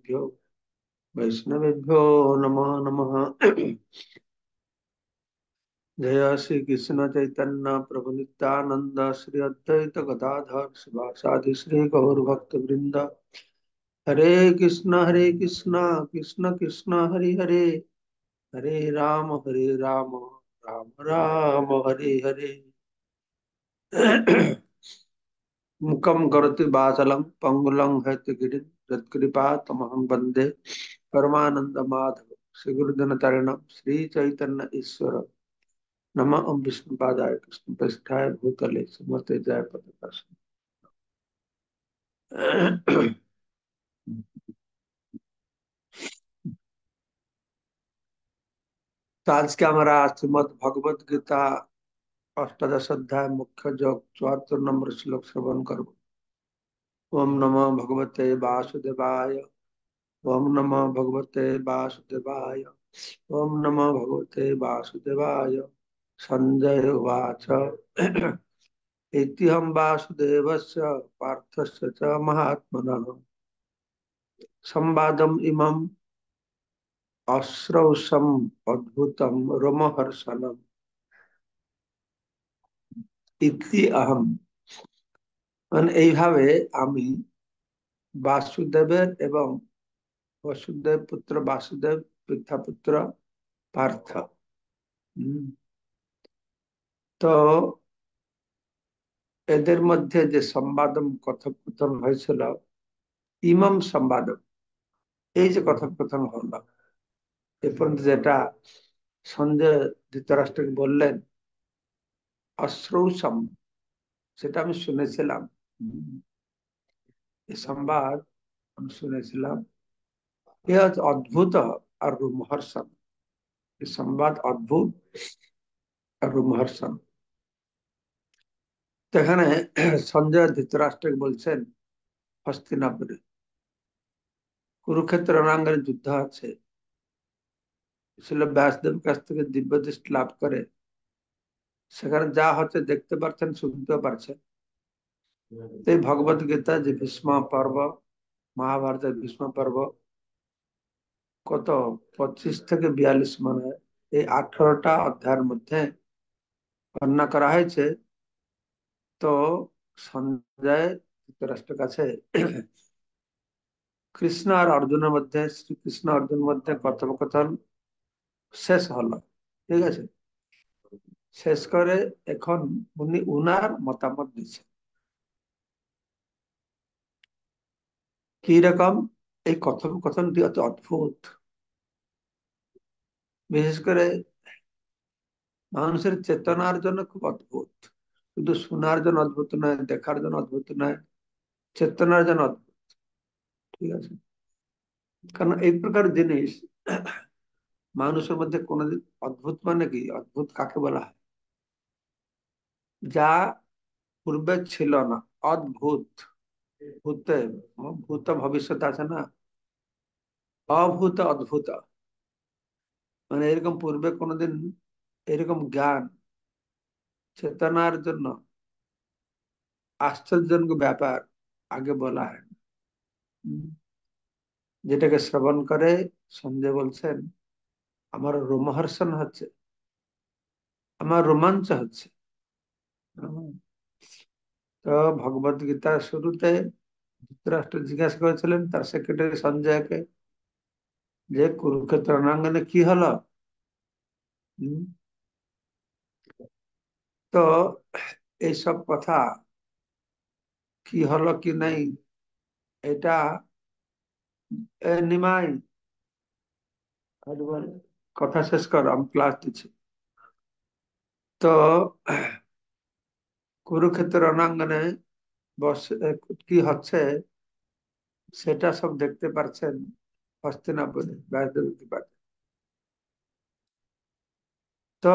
गुरुभ्यो वैष्णवेभ्यो नमः नमः। जय श्री कृष्ण चैतन्य प्रभु नित्यानंद श्री अद्वैत गदाधर शिवासादि श्री गौर भक्त वृंद। हरे कृष्ण कृष्ण कृष्ण हरे हरे, हरे राम राम राम हरे हरे। मुखम करोति वाचालं पंगुलं हयतगिरिं यत्कृपा तमहं वन्दे परमानंद माधव। श्री गुरुजन तरणम श्री चैतन्य ईश्वर नमः। ओम विष्णुपादाय कृष्ण प्रेष्ठाय भूतले सुमते जय पताका। तो आज के हमारा श्रीमद भगवत गीता अष्टादश अध्याय मुख्य जो 74 नंबर श्लोक श्रवण करो। ओम नमो भगवते वासुदेवाय, ओम नमो भगवते वासुदेवाय, ओम नमो भगवते वासुदेवाय। संजय उवाच इत्यहं वासुदेवस्य पार्थस्य च महात्मनः संवादम् इमम् अश्रौषम् अद्भुतम् रोमहर्षणम् ইতি আহম। মানে এইভাবে আমি বাসুদেবের এবং বসুদেব পুত্র বাসুদেব পৃথা পুত্র পার্থ, হুম, তো এদের মধ্যে যে সংবাদম কথোপকথন হয়েছিল, ইমাম সংবাদম, এই যে কথোপকথন হলো এ পর্যন্ত যেটা সঞ্জয় ধৃতরাষ্ট্রকে বললেন অশ্রৌষম, সেটা আমি শুনেছিলাম। হুম, এই সংবাদ আমি শুনেছিলাম। এ হচ্ছে অদ্ভুত আর রোমহর্ষণ। এই সংবাদ অদ্ভুত আর রোমহর্ষণ। তো এখানে সঞ্জয় ধৃতরাষ্ট্রকে বলছেন হস্তিনাপুরে কুরুক্ষেত্র রণাঙ্গনে যুদ্ধ আছে, ছিল ব্যাসদেব কাছ থেকে দিব্য দৃষ্টি লাভ করে সেখানে যা হচ্ছে দেখতে পাচ্ছেন, শুনতে পারছেন। এই ভগবত গীতা যে ভীষ্ম পর্ব, মহাভারতের ভীষ্ম পর্ব কত 25 থেকে 42 মনে হয়, এই 18টা অধ্যায়ের মধ্যে বর্ণনা করা হয়েছে। তো সঞ্জয় ধৃতরাষ্ট্রের কাছে কৃষ্ণ আর অর্জুনের মধ্যে, শ্রীকৃষ্ণ অর্জুনের মধ্যে কথোপকথন শেষ হলো, ঠিক আছে। শেষ করে এখন উনি উনার মতামত দিচ্ছেন কি রকম। এই কথোপকথনটি অতি অদ্ভুত, বিশেষ করে মানুষের চেতনার জন্য খুব অদ্ভুত। শুধু শোনার জন্য অদ্ভুত নয়, দেখার জন্য অদ্ভুত নয়, চেতনার জন্য অদ্ভুত, ঠিক আছে। কারণ এই প্রকার জিনিস মানুষের মধ্যে কোনোদিন অদ্ভুত, মানে কি অদ্ভুত কাকে বলা হয়? যা পূর্বে ছিল না, অদ্ভুত। ভূতে ভূত ভবিষ্যৎ আছে না, অভূত অদ্ভুত, মানে এরকম পূর্বে কোনোদিন এরকম জ্ঞান চেতনার জন্য আশ্চর্যজনক ব্যাপার আগে বলা হয় না। যেটাকে শ্রবণ করে সঞ্জয় বলছেন আমার রোমহর্ষণ হচ্ছে, আমার রোমাঞ্চ হচ্ছে। হুম। তো ভগবত গীতার শুরুতে ধৃতরাষ্ট্র জিজ্ঞাসা করেছিলেন তার সেক্রেটারি সঞ্জয়কে যে কুরুক্ষেত্র রণাঙ্গনে কি হলো। হুম, তো এইসব কথা কি হলো কি নাই, এটা নিমাই একবার কথা শেষ কর, আমি ক্লাস দিচ্ছি। তো কুরুক্ষেত্র রণাঙ্গনে বস কি হচ্ছে সেটা সব দেখতে পারছেন হস্তিনাপুরে ব্যাসদেব কৃপাতে। তো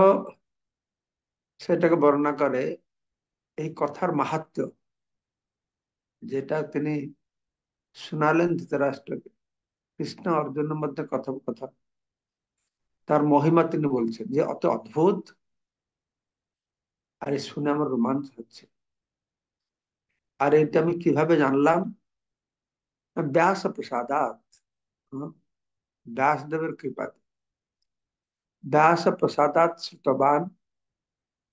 সেটাকে বর্ণনা করে এই কথার মাহাত্ম্য, যেটা তিনি শোনালেন ধৃতরাষ্ট্রকে, কৃষ্ণ অর্জুনের মধ্যে কথোপকথন, তার মহিমা তিনি বলছেন যে অত অদ্ভুত, আর এই শুনে আমার রোমাঞ্চ হচ্ছে। আর এটা আমি কিভাবে জানলাম? ব্যাস প্রসাদাত, हाँ, व्यासदेवर कृपा व्यास प्रसादात श्रुतवान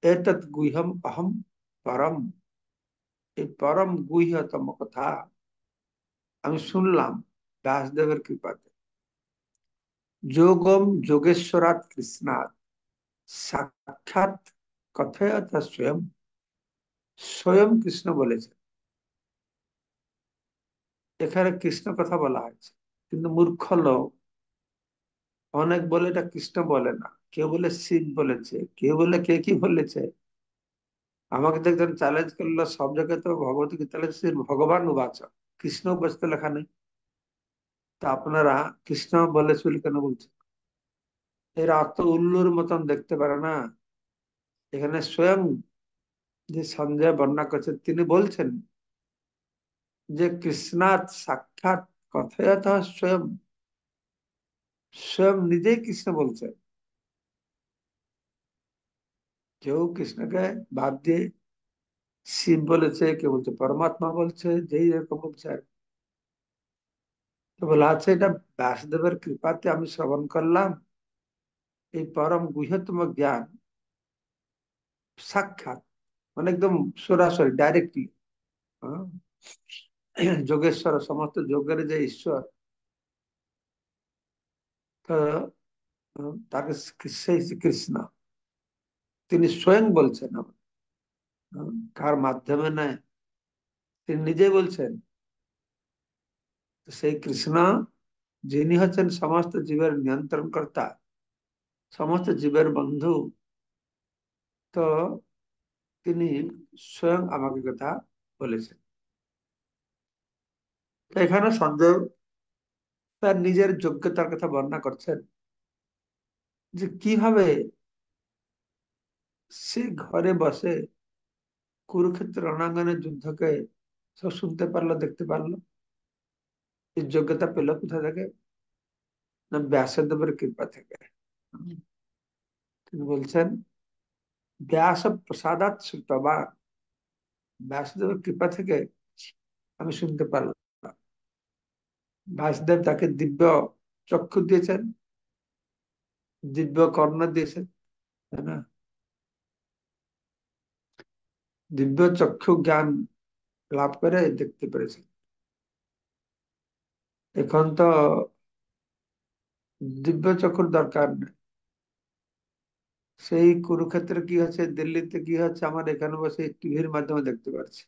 एतत् गुह्यम अहम परम। এই পরম গুহ্যতম কথা আমি শুনলাম ব্যাসদেবের কৃপাতে। যোগম যোগেশ্বরাত কৃষ্ণাৎ সাক্ষাৎ কথয়ত স্বয়ং। স্বয়ং কৃষ্ণ বলেছে, এখানে কৃষ্ণ কথা বলা হয়েছে, কিন্তু মূর্খ লোক অনেক বলে এটা কৃষ্ণ বলে না, কেউ বলে শিব বলেছে, কেউ বলে কে কি বলেছে। আমাকে তো একজন চ্যালেঞ্জ করলো, সব জায়গায় তো ভগবত গীতা লেখা শ্রী ভগবান উবাচ, কৃষ্ণ বসতে লেখা নেই, তা আপনারা কৃষ্ণ বলেছে বলে কেন বলছেন? এরা অত উল্লুর মতন দেখতে পারে না। এখানে স্বয়ং যে সঞ্জয় বর্ণনা করছেন তিনি বলছেন যে কৃষ্ণাৎ সাক্ষাৎ কথয়ত স্বয়ং। স্বয়ং নিজেই কৃষ্ণ বলছে। কেউ কৃষ্ণকে বাদ দিয়ে শিব বলেছে, কেউ বলছে পরমাত্মা বলছে, যেই এরকম বলছে আর কি। তো বলা আছে এটা ব্যাসদেবের কৃপাতে আমি শ্রবণ করলাম, এই পরম গুহ্যতম জ্ঞান সাক্ষাৎ, মানে একদম সরাসরি ডাইরেক্টলি। যোগেশ্বর, সমস্ত যোগের যে ঈশ্বর, তো তাকে সেই কৃষ্ণ তিনি স্বয়ং বলছেন আমাকে। কার মাধ্যমে নয়, তিনি নিজে বলছেন। সেই কৃষ্ণ যিনি হচ্ছেন সমস্ত জীবের নিয়ন্ত্রণ কর্তা, সমস্ত জীবের বন্ধু, তো তিনি স্বয়ং আমাকে কথা বলেছেন। তো এখানে সঞ্জয় তার নিজের যোগ্যতার কথা বর্ণনা করছেন, যে কিভাবে সে ঘরে বসে কুরুক্ষেত্র রণাঙ্গনের যুদ্ধকে সব শুনতে পারলো, দেখতে পারলো। এই যোগ্যতা পেল কোথা থেকে? না, ব্যাসদেবের কৃপা থেকে। তিনি বলছেন ব্যাস প্রসাদাত শ্রুতবান, ব্যাসদেবের কৃপা থেকে আমি শুনতে পারলাম। ব্যাসদেব তাকে দিব্য চক্ষু দিয়েছেন, দিব্য কর্ণ দিয়েছেন, তাই না? দিব্য চক্ষু জ্ঞান লাভ করে দেখতে পেরেছেন। এখন তো দিব্য চক্ষুর দরকার নেই। সেই কুরুক্ষেত্রে কি হচ্ছে, দিল্লিতে কি হচ্ছে, আমার এখানে বসে টিভির মাধ্যমে দেখতে পাচ্ছি।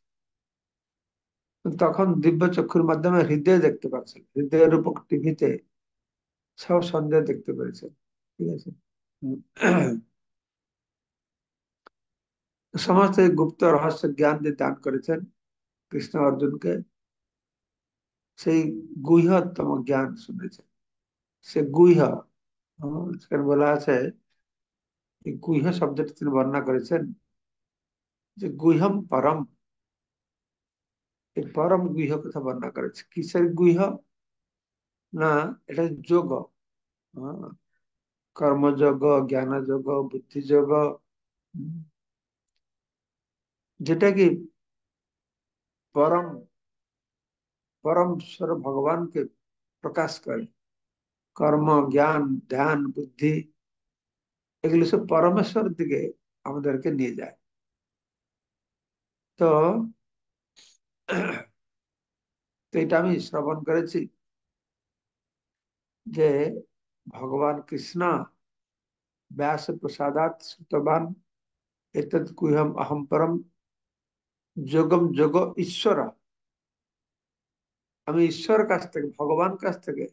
তখন দিব্য চক্ষুর মাধ্যমে হৃদয় দেখতে পাচ্ছেন, হৃদয়ের উপর টিভিতে সব সন্দেহ দেখতে পেরেছেন। ঠিক আছে। সমস্ত এই গুপ্ত রহস্য জ্ঞান যে দান করেছেন কৃষ্ণ অর্জুনকে, সেই গুহ্যতম জ্ঞান শুনেছেন। সে গুহ্য, সেখানে বলা আছে, এই গুহ্য শব্দটি তিনি বর্ণনা করেছেন যে গুহ্যম পরম, এই পরম গুহ্য কথা বর্ণনা করেছে। কিসের গুহ্য? না, এটা যোগ, হ্যাঁ, কর্মযোগ, জ্ঞান যোগ, বুদ্ধি যোগ, যেটা কি পরম পরমেশ্বর ভগবানকে প্রকাশ করে। কর্ম, জ্ঞান, ধ্যান, বুদ্ধি, এগুলো সব পরমেশ্বর দিকে আমাদেরকে নিয়ে যায়। তো তো এটা আমি শ্রবণ করেছি যে ভগবান কৃষ্ণ ব্যাস প্রসাদাত শ্রুতবান এতৎ গুহ্যম অহম পরম যোগম যোগ ঈশ্বর। আমি ঈশ্বর কাছ থেকে, ভগবান কাছ থেকে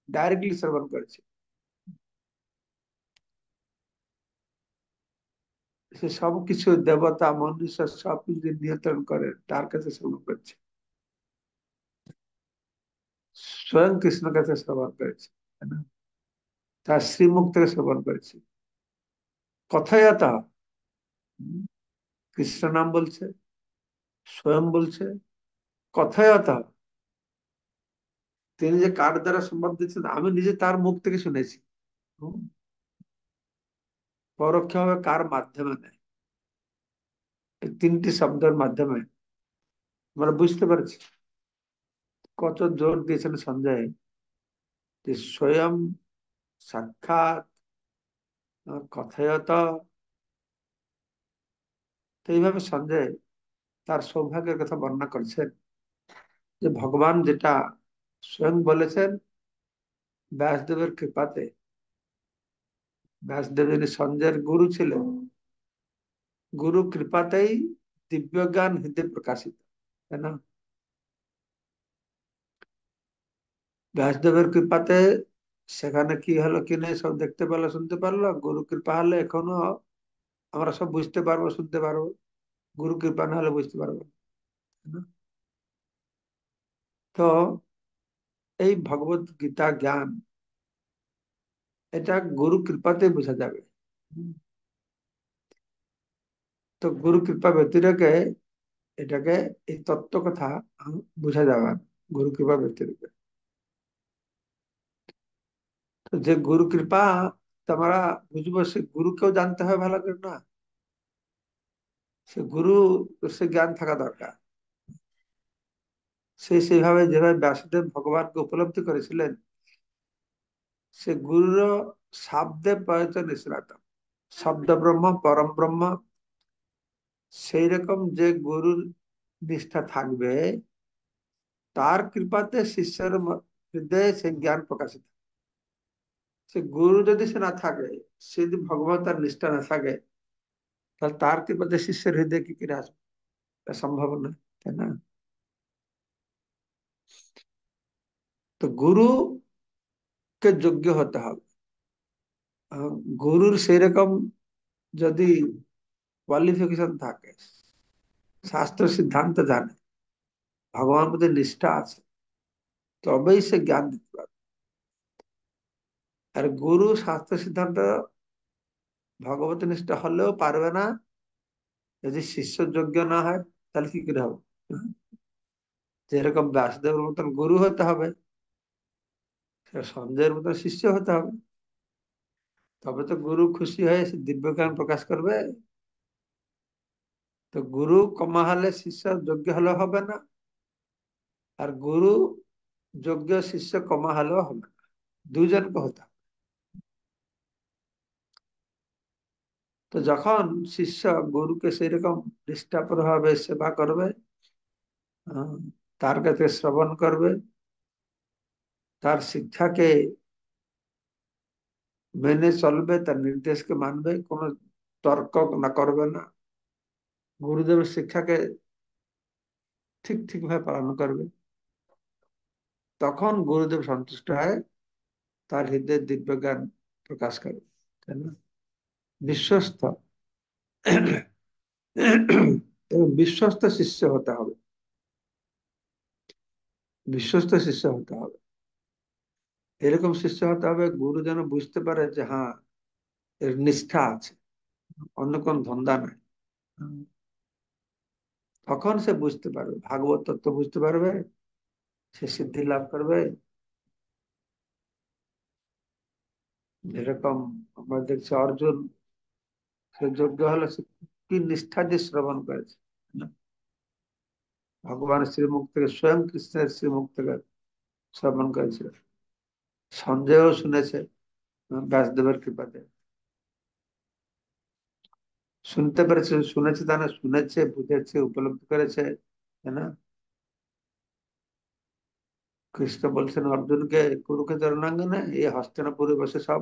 ডাইরেক্টলি শ্রবণ করেছি। সে সবকিছু, দেবতা মনুষ্য সবকিছু যে নিয়ন্ত্রণ করে, তার কাছে শ্রবণ করছে। স্বয়ং কৃষ্ণ কাছে শ্রবণ করেছে, তাই না? তার শ্রীমুখ থেকে শ্রবণ করেছি। কথায়তা, কৃষ্ণ নাম বলছে, স্বয়ং বলছে, কথায়তা, তিনি যে কার দ্বারা সম্ভব দিচ্ছেন, আমি নিজে তার মুখ থেকে শুনেছি। হুম, পরোক্ষভাবে কার মাধ্যমে নেয়, এই তিনটি শব্দের মাধ্যমে আমরা বুঝতে পারছি। কত জোর দিয়েছেন সঞ্জয় যে স্বয়ং সাক্ষাৎ কথায়ত। তো এইভাবে সঞ্জয় তার সৌভাগ্যের কথা বর্ণনা করছেন যে ভগবান যেটা স্বয়ং বলেছেন ব্যাসদেবের কৃপাতে। ব্যাসদেব যিনি সঞ্জয়ের গুরু ছিলেন, গুরু কৃপাতেই দিব্য জ্ঞান হৃদয় প্রকাশিত, তাই না? ব্যাসদেবের কৃপাতে সেখানে কি হলো কি নেই সব দেখতে পেলো শুনতে পারলো। গুরু কৃপা হলে এখনো আমরা সব বুঝতে পারবো শুনতে পারবো, গুরু কৃপা না হলে বুঝতে পারবো না, তাই না? তো এই ভগবত গীতা জ্ঞান এটা গুরু কৃপাতে বোঝা যাবে। হুম। তো গুরু কৃপা ব্যতিরেকে এটাকে এই তত্ত্ব কথা বোঝা যাবে না, গুরু কৃপা ব্যতিরেকে। তো যে গুরু কৃপা তোমরা বুঝবো সে গুরুকেও জানতে হবে ভালো করে না, সে গুরু সে জ্ঞান থাকা দরকার। সেইভাবে যেভাবে ব্যাসদেব ভগবানকে উপলব্ধি করেছিলেন, সে গুরুর শব্দে প্রয়োজন নিষ্ণাত, শব্দ ব্রহ্ম পরম ব্রহ্ম। সেই রকম যে গুরুর নিষ্ঠা থাকবে তার কৃপাতে শিষ্যের হৃদয়ে সেই জ্ঞান প্রকাশিত। সে গুরু যদি সে না থাকে, সে যদি ভগবান তার নিষ্ঠা না থাকে, তাহলে তার কৃপাতে শিষ্যের হৃদয়ে কি করে আসবে? এটা সম্ভব না, তাই না? তো গুরু কে যোগ্য হতে হবে। গুরুর সেই রকম যদি কোয়ালিফিকেশন থাকে, শাস্ত্র সিদ্ধান্ত জানে, ভগবান প্রতি নিষ্ঠা আছে, তবেই সে জ্ঞান দিতে পারবে। আর গুরু শাস্ত্র সিদ্ধান্ত ভগবত নিষ্ঠা হলেও পারবে না যদি শিষ্য যোগ্য না হয়, তাহলে কি করে হবে? যেরকম ব্যাসদেবের মতন গুরু হতে হবে, সঞ্জয়ের মতন শিষ্য হতে হবে, তবে তো গুরু খুশি হয়ে সে দিব্য জ্ঞান প্রকাশ করবে। তো গুরু কমা হলে শিষ্য যোগ্য হলে হবে না, আর গুরু যোগ্য শিষ্য কমা হলেও হবে না, দুজনকে হতে হবে। তো যখন শিষ্য গুরুকে সেই রকম নিষ্ঠাপর ভাবে সেবা করবে, আহ, তার কাছে শ্রবণ করবে, তার শিক্ষাকে মেনে চলবে, তার নির্দেশকে মানবে, কোনো তর্ক না করবে না, গুরুদেবের শিক্ষাকে ঠিক ঠিক ভাবে পালন করবে, তখন গুরুদেব সন্তুষ্ট হয়, তার হৃদয়ে দিব্য জ্ঞান প্রকাশ করে, তাই না? বিশ্বস্ত এবং বিশ্বস্ত শিষ্য হতে হবে, বিশ্বস্ত শিষ্য হতে হবে। এরকম শিষ্য হতে হবে গুরু যেন বুঝতে পারে যে হ্যাঁ এর নিষ্ঠা আছে, অন্য কোন ধন্দা নাই। তখন সে বুঝতে পারবে, ভাগবত তত্ত্ব বুঝতে পারবে, সে সিদ্ধি লাভ করবে। যেরকম আমরা দেখছি অর্জুন, সে যোগ্য হলো, সে কি নিষ্ঠা দিয়ে শ্রবণ করেছে, না? ভগবান শ্রীমুখ থেকে, স্বয়ং কৃষ্ণের শ্রীমুখ থেকে শ্রবণ করেছিল। সঞ্জয়ও শুনেছে ব্যাসদেবের কৃপাতে, শুনতে পেরেছে, শুনেছে তা না, শুনেছে, বুঝেছে, উপলব্ধি করেছে, তাই না? কৃষ্ণ বলছেন অর্জুনকে কুরুক্ষেত্রের রণাঙ্গনে, এই হস্তিনাপুরে বসে সব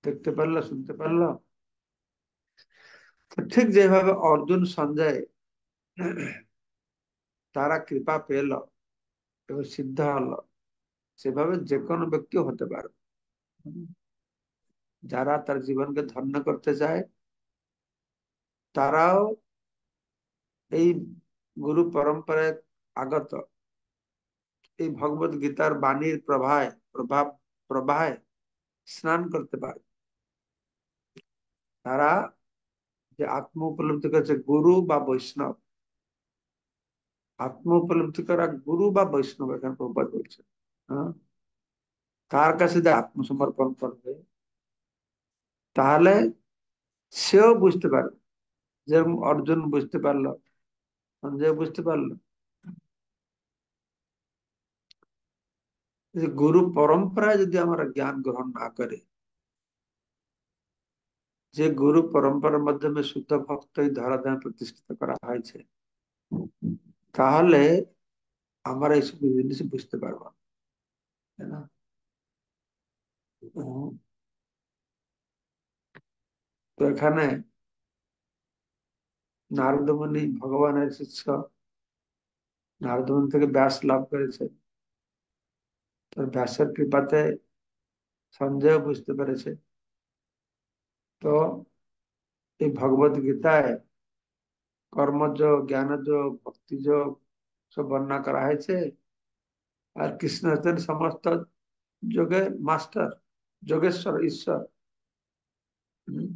দেখতে পারলো, শুনতে পারলো। তো ঠিক যেভাবে অর্জুন সঞ্জয় তারা কৃপা পেল এবং সিদ্ধ হলো, সেভাবে যে কোনো ব্যক্তিও হতে পারে। যারা তার জীবনকে ধন্য করতে চায়, তারাও এই গুরু পরম্পরায় আগত এই ভগবত গীতার বাণীর প্রবাহে স্নান করতে পারে। তারা যে আত্ম উপলব্ধি করেছে গুরু বা বৈষ্ণব, আত্ম উপলব্ধি করা গুরু বা বৈষ্ণব, এখানে প্রবাদ বলছে, হ্যাঁ, তার কাছে যে আত্মসমর্পণ করবে, তাহলে সেও বুঝতে পারবে, যেরকম অর্জুন বুঝতে পারলো, সঞ্জয় বুঝতে পারলো। যে গুরু পরম্পরায় যদি আমরা জ্ঞান গ্রহণ না করে, যে গুরু পরম্পরার মাধ্যমে শুদ্ধ ভক্ত এই ধরাধামে প্রতিষ্ঠিত করা হয়েছে, তাহলে আমরা এইসব জিনিস বুঝতে পারবো না, তাই না? উম, তো এখানে নারদ মুনি ভগবানের শিষ্য, নারদ মুনি থেকে ব্যাস লাভ করেছে। তো ব্যাসের কৃপাতে সঞ্জয় বুঝতে পেরেছে। তো এই ভগবত গীতায় কর্মযোগ, জ্ঞানযোগ, ভক্তি যোগ সব বর্ণনা করা হয়েছে। আর কৃষ্ণ হচ্ছেন সমস্ত যোগের মাস্টার, যোগেশ্বর, ঈশ্বর। হুম।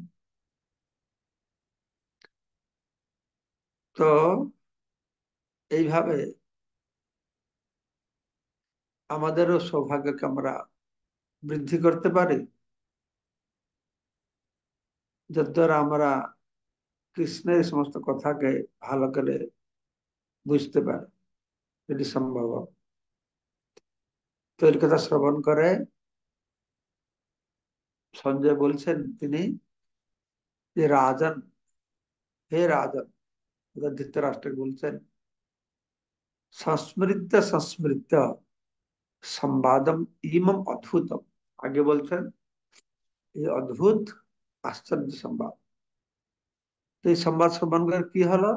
তো এইভাবে আমাদেরও সৌভাগ্যকে আমরা বৃদ্ধি করতে পারি, যার দ্বারা আমরা কৃষ্ণের সমস্ত কথাকে ভালো করে বুঝতে পারি, এটি সম্ভব। তো এর কথা শ্রবণ করে সঞ্জয় বলছেন তিনি যে রাজন, হে রাজন, ধৃতরাষ্ট্রকে বলছেন, সংস্মৃত্য সংস্মৃত্য সংবাদম ইমম অদ্ভুতম। আগে বলছেন এই অদ্ভুত আশ্চর্য সংবাদ। তো এই সংবাদ শ্রবণ করে কি হলো,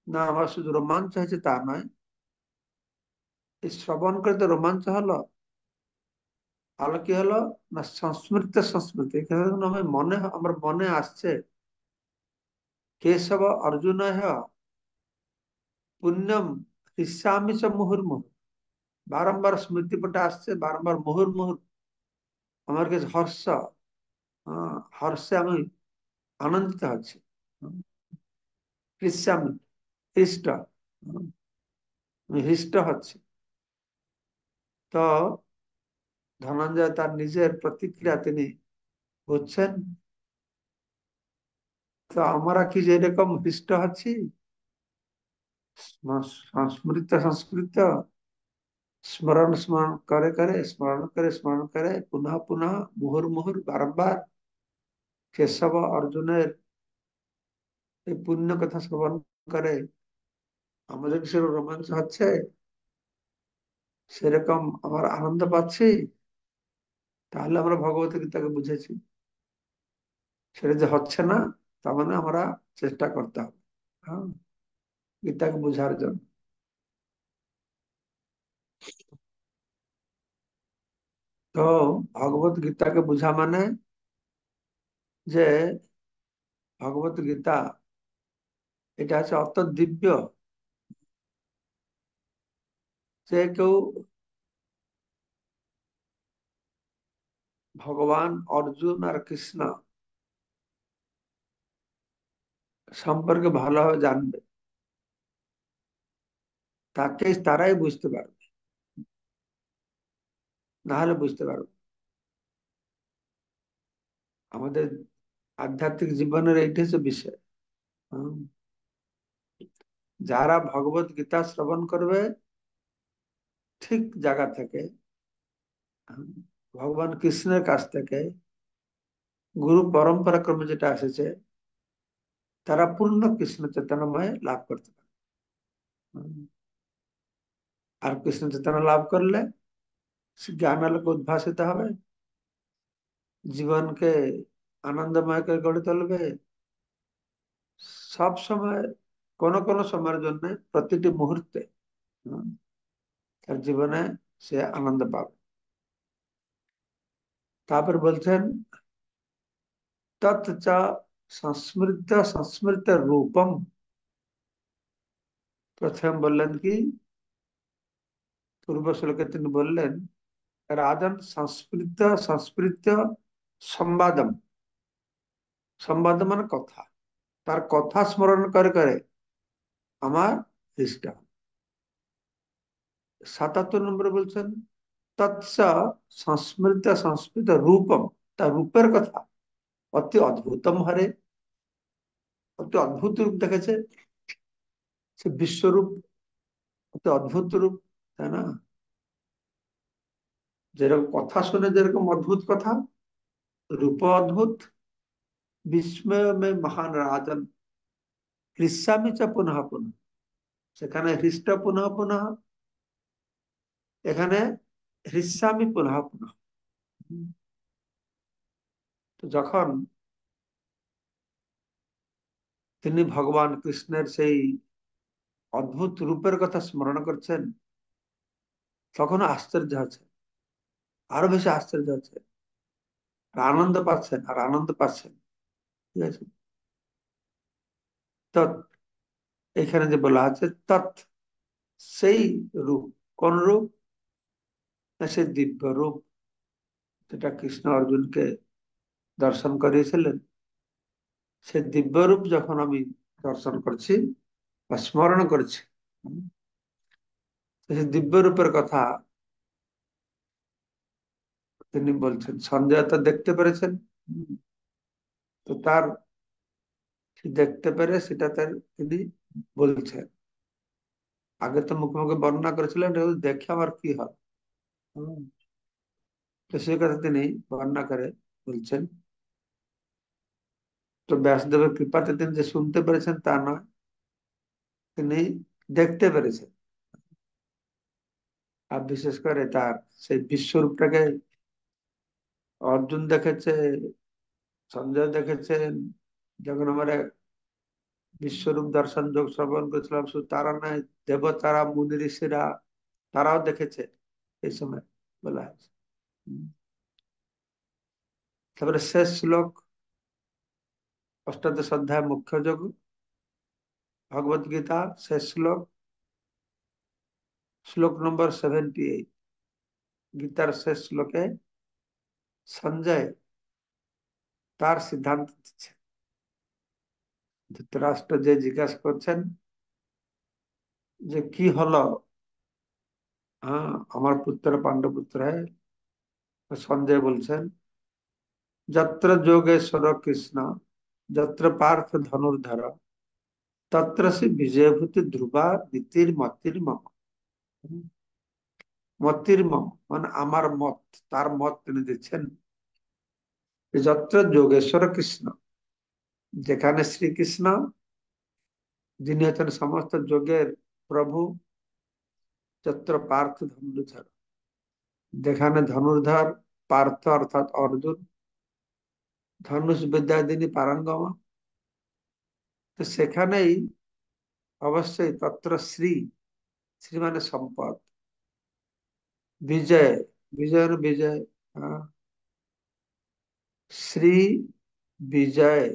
না আমার শুধু রোমাঞ্চ হয়েছে তা নয়, এই শ্রবণ করে তো রোমাঞ্চ হলো, ভালো কি হলো, না সংস্মৃত সংস্মৃতি, এখানে আমার মনে, আমার মনে আসছে কেশব অর্জুন পুণ্যম হিসামি চ মুহুর্মুহু, বারম্বার স্মৃতিপটে আসছে, বারম্বার মুহুর্মুহু আমার কাছে হর্ষ, হর্ষে আমি আনন্দিত হচ্ছি। হিসামি, হৃষ্ট, আমি হৃষ্ট হচ্ছি। তো ধনঞ্জয় তার নিজের প্রতিক্রিয়া তিনি বুঝছেন। তো আমরা কি যে এরকম হৃষ্ট হচ্ছি, সংস্মৃত সংস্কৃত স্মরণ স্মরণ করে করে, স্মরণ করে স্মরণ করে, পুনঃ পুনঃ মুহুর মুহুর বারম্বার কেশব অর্জুনের এই পুণ্য কথা শ্রবণ করে আমাদের সেরকম রোমাঞ্চ হচ্ছে, সেরকম আমার আনন্দ পাচ্ছি, তাহলে আমরা ভগবত গীতাকে বুঝেছি। সেটা যে হচ্ছে না, তার মানে আমরা চেষ্টা করতে হবে, হ্যাঁ, গীতাকে বুঝার জন্য। তো ভগবত গীতাকে বুঝা মানে যে ভগবত গীতা এটা হচ্ছে অত দিব্য, যে কেউ ভগবান অর্জুন আর কৃষ্ণ সম্পর্কে ভালোভাবে জানবে, তাকে তারাই বুঝতে পারবে, না হলে বুঝতে পারবে না। আমাদের আধ্যাত্মিক জীবনের এইটা হচ্ছে বিষয়। হুম। যারা ভগবত গীতা শ্রবণ করবে ঠিক জায়গা থেকে, হুম, ভগবান কৃষ্ণের কাছ থেকে গুরু পরম্পরা ক্রমে যেটা এসেছে, তারা পূর্ণ কৃষ্ণ চেতনাময় লাভ করতে পারে। হুম। আর কৃষ্ণ চেতনা লাভ করলে সে জ্ঞান আলোকে উদ্ভাসিত হবে, জীবনকে আনন্দময় করে গড়ে তুলবে, সব সময়, কোন কোন সময়ের জন্য, প্রতিটি মুহূর্তে, হুম, তার জীবনে সে আনন্দ পাবে। তারপর বলছেন তৎ চ সংস্মৃত সংস্মৃত রূপম। প্রথম বললেন কি, পূর্ব শ্লোকে তিনি বললেন রাজন সংস্মৃত সংস্মৃত সংবাদম, সংবাদ মানে কথা, তার কথা স্মরণ করে করে আমার হৃষ্ট। ৭৭ নম্বরে বলছেন তৎস সংস্মৃত সংস্কৃত রূপম, তার রূপের কথা অতি অদ্ভুতম হারে, অতি অদ্ভুত রূপ দেখেছে, সে বিশ্বরূপ, অতি অদ্ভুত রূপ, তাই না? যেরকম কথা শুনে যেরকম অদ্ভুত কথা, রূপ অদ্ভুত, বিস্ময় মে মহান রাজন হৃষ্যামি চ পুনঃ পুনঃ। সেখানে হৃষ্ট পুনঃ পুনঃ, এখানে হৃষ্যামি পুনঃ পুনঃ। তো যখন তিনি ভগবান কৃষ্ণের সেই অদ্ভুত রূপের কথা স্মরণ করছেন, তখন আশ্চর্য হচ্ছে, আরো বেশি আশ্চর্য হচ্ছে, আর আনন্দ পাচ্ছেন আর আনন্দ পাচ্ছেন। ঠিক আছে, তো এখানে যে বলা আছে তৎ, সেই রূপ, কোন রূপ? না, সেই দিব্য রূপ যেটা কৃষ্ণ অর্জুনকে দর্শন করিয়েছিলেন, সে দিব্য রূপ যখন আমি দর্শন করছি বা স্মরণ করছি, সেই দিব্য রূপের কথা তিনি বলছেন। সঞ্জয় তো দেখতে পেরেছেন, তো তার দেখতে পেরে সেটা তার তিনি বলছেন। আগে তো মুখে মুখে বর্ণনা করেছিলেন, এগুলো দেখে আমার কি হয়। হুম, তো সেই কথা তিনি বর্ণনা করে বলছেন। তো ব্যাসদেবের কৃপাতে তিনি যে শুনতে পেরেছেন তা নয়, তিনি দেখতে পেরেছেন। আর বিশেষ করে তার সেই বিশ্বরূপটাকে অর্জুন দেখেছে, সঞ্জয় দেখেছেন। যখন আমরা বিশ্বরূপ দর্শন যোগ শ্রবণ করেছিলাম, শুধু তারা নয়, দেবতারা, মুনি ঋষিরা, তারাও দেখেছে এই সময় বলা হয়েছে। তারপরে শেষ শ্লোক, অষ্টাদশ অধ্যায় মুখ্য যোগ, ভগবত গীতা শেষ শ্লোক, শ্লোক নম্বর 78। গীতার শেষ শ্লোকে সঞ্জয় তার সিদ্ধান্ত দিচ্ছে। ধৃতরাষ্ট্র যে জিজ্ঞাসা করছেন যে কি হলো, হ্যাঁ আমার পুত্র পাণ্ডবপুত্র হ্যাঁ, সঞ্জয় বলছেন যত্র যোগেশ্বর কৃষ্ণ, যত্র পার্থ ধনুর্ধর, তত্র সে বিজয়ভূতি ধ্রুবা নীতির মতির মম। মতির মম মানে আমার মত, তার মত তিনি দিচ্ছেন। যত্র যোগেশ্বর কৃষ্ণ, যেখানে শ্রীকৃষ্ণ, যিনি হচ্ছেন সমস্ত যোগের প্রভু, যত্র পার্থ ধনুর্ধর, যেখানে ধনুর্ধর পার্থ অর্থাৎ অর্জুন, ধনুষ বিদ্যা যিনি পারঙ্গম, তো সেখানেই অবশ্যই তত্র শ্রী, শ্রী মানে সম্পদ, বিজয়, বিজয়ের বিজয়, হ্যাঁ, শ্রী বিজয়,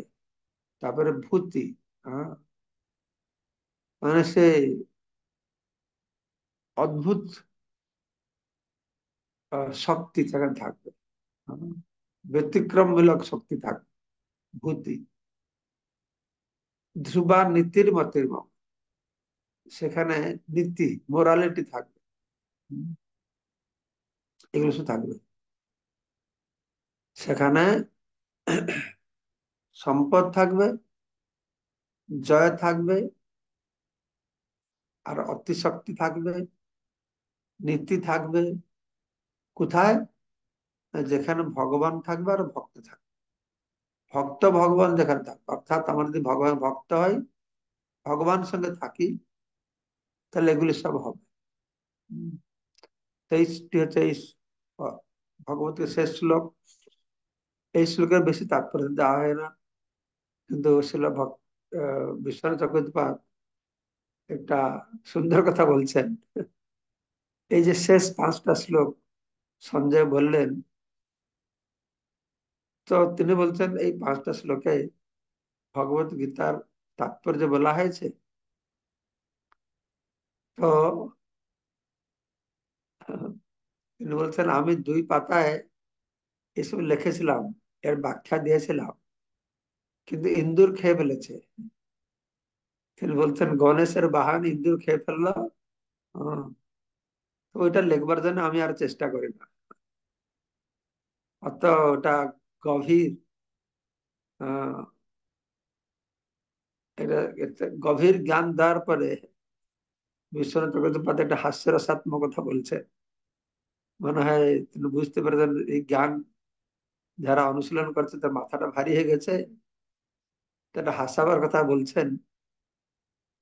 তারপরে ভূতি, হ্যাঁ, মানে সেই অদ্ভুত শক্তি সেখানে থাকবে, হ্যাঁ, ব্যতিক্রমমূলক শক্তি থাকবে, ভূতি। ধ্রুবা নীতির মতির মম, সেখানে নীতি, মোরালিটি থাকবে, এগুলো শুধু থাকবে সেখানে। সম্পদ থাকবে, জয় থাকবে, আর অতিশক্তি থাকবে, নীতি থাকবে। কোথায়? যেখানে ভগবান থাকবে আর ভক্ত থাকবে। ভক্ত ভগবান যেখানে থাকবে, অর্থাৎ আমরা যদি ভগবান ভক্ত হই, ভগবান সঙ্গে থাকি, তাহলে এগুলি সব হবে। 23টি হচ্ছে এই ভগবতের শেষ শ্লোক। এই শ্লোকের বেশি তাৎপর্য দেওয়া হয় না, কিন্তু শিল বিশ্বনাথ চক্রবর্তীপাদ একটা সুন্দর কথা বলছেন। এই যে শেষ 5টা শ্লোক সঞ্জয় বললেন, তো তিনি বলছেন এই 5টা শ্লোকে ভগবত গীতার তাৎপর্য বলা হয়েছে। তো তিনি বলছেন আমি 2 পাতায় এসব লিখেছিলাম, এর ব্যাখ্যা দিয়েছিলাম, কিন্তু ইন্দুর খেয়ে ফেলেছে। তিনি বলছেন গণেশের বাহন ইন্দুর খেয়ে ফেললো। হ্যাঁ, তো ওইটা লিখবার জন্য আমি আর চেষ্টা করি না। অত ওটা গভীর, আহ এটা গভীর জ্ঞান দেওয়ার পরে বিশ্বনাথ চক্রবর্তীপাদ একটা হাস্যরসাত্মক কথা বলছে। মনে হয় তিনি বুঝতে পেরেছেন এই জ্ঞান যারা অনুশীলন করছে তার মাথাটা ভারী হয়ে গেছে। তারা হাসাবার কথা বলছেন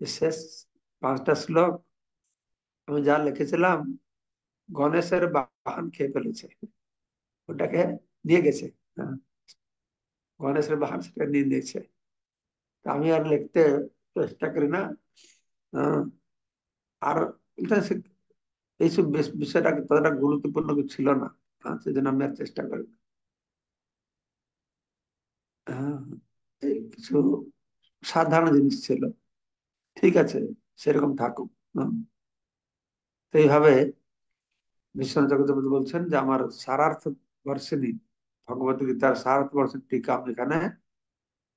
যে শেষ 5টা শ্লোক আমি যা লিখেছিলাম গণেশের বাহন খেয়ে ফেলেছে, ওটাকে নিয়ে গেছে। হ্যাঁ, গণেশের বাহন সেটা নিয়ে নিয়েছে। তা আমি আর লিখতে চেষ্টা করি না। হ্যাঁ, আর এটা এইসব বিষয়টা ততটা গুরুত্বপূর্ণ কিছু ছিল না। সেজন্য আমি আর চেষ্টা করি না। হ্যাঁ, এই কিছু সাধারণ জিনিস ছিল, ঠিক আছে, সেরকম থাকুক। হুম। তো এইভাবে বিশ্বনাথ চক্রবর্তী বলছেন যে আমার সারার্থ বর্ষিনী ভগবত গীতার সারার্থ বর্ষিনী টিকা আমি এখানে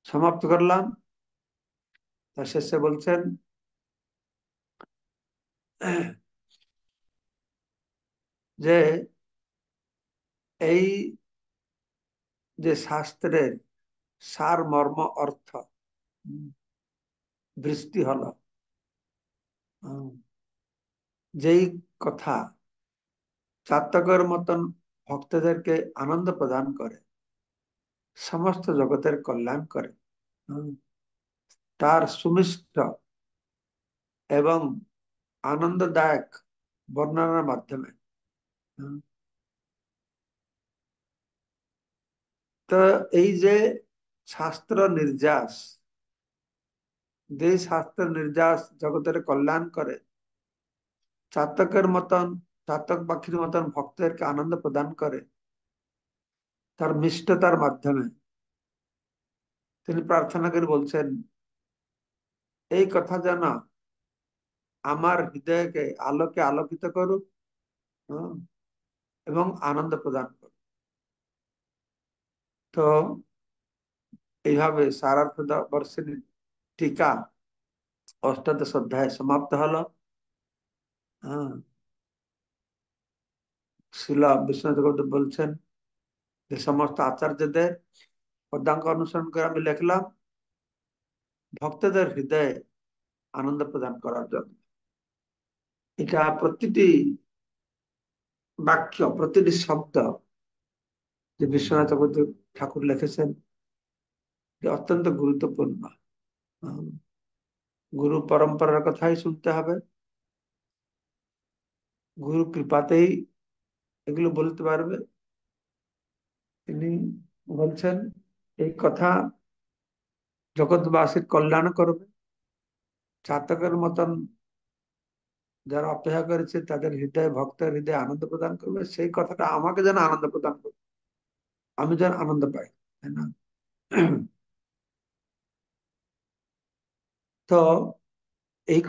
সমাপ্ত করলাম। তার শেষে বলছেন যে এই যে শাস্ত্রের সার মর্ম অর্থ উম, বৃষ্টি হলো, উম, যেই কথা চাতকের মতন ভক্তদেরকে আনন্দ প্রদান করে, সমস্ত জগতের কল্যাণ করে, উম, তার সুমিষ্ট এবং আনন্দদায়ক বর্ণনার মাধ্যমে, উম, তো এই যে শাস্ত্র নির্যাস, যে শাস্ত্র নির্যাস জগতের কল্যাণ করে, চাতকের মতন, চাতক পাখির মতন ভক্তদেরকে আনন্দ প্রদান করে তার মিষ্টতার মাধ্যমে, তিনি প্রার্থনা করে বলছেন এই কথা যেন আমার হৃদয়কে আলোকে আলোকিত করুক, হুম, এবং আনন্দ প্রদান করুক। তো এইভাবে সারার্থ বর্ষিনী টিকা অষ্টাদশ অধ্যায় সমাপ্ত হলো। হ্যাঁ, শিল বিশ্বনাথ চক্রবর্তী বলছেন যে সমস্ত আচার্যদের পদাঙ্ক অনুসরণ করে আমি লিখলাম ভক্তদের হৃদয়ে আনন্দ প্রদান করার জন্য। এটা প্রতিটি বাক্য, প্রতিটি শব্দ যে বিশ্বনাথ চক্রবর্তী ঠাকুর লিখেছেন যে অত্যন্ত গুরুত্বপূর্ণ। হুম, গুরু পরম্পরার কথাই শুনতে হবে, গুরু কৃপাতেই এগুলো বলতে পারবে। তিনি বলছেন এই কথা জগৎবাসীর কল্যাণ করবে, চাতকের মতন যারা অপেক্ষা করেছে তাদের হৃদয়ে, ভক্তের হৃদয়ে আনন্দ প্রদান করবে, সেই কথাটা আমাকে যেন আনন্দ প্রদান করবে, আমি যেন আনন্দ পাই, তাই না? তো এই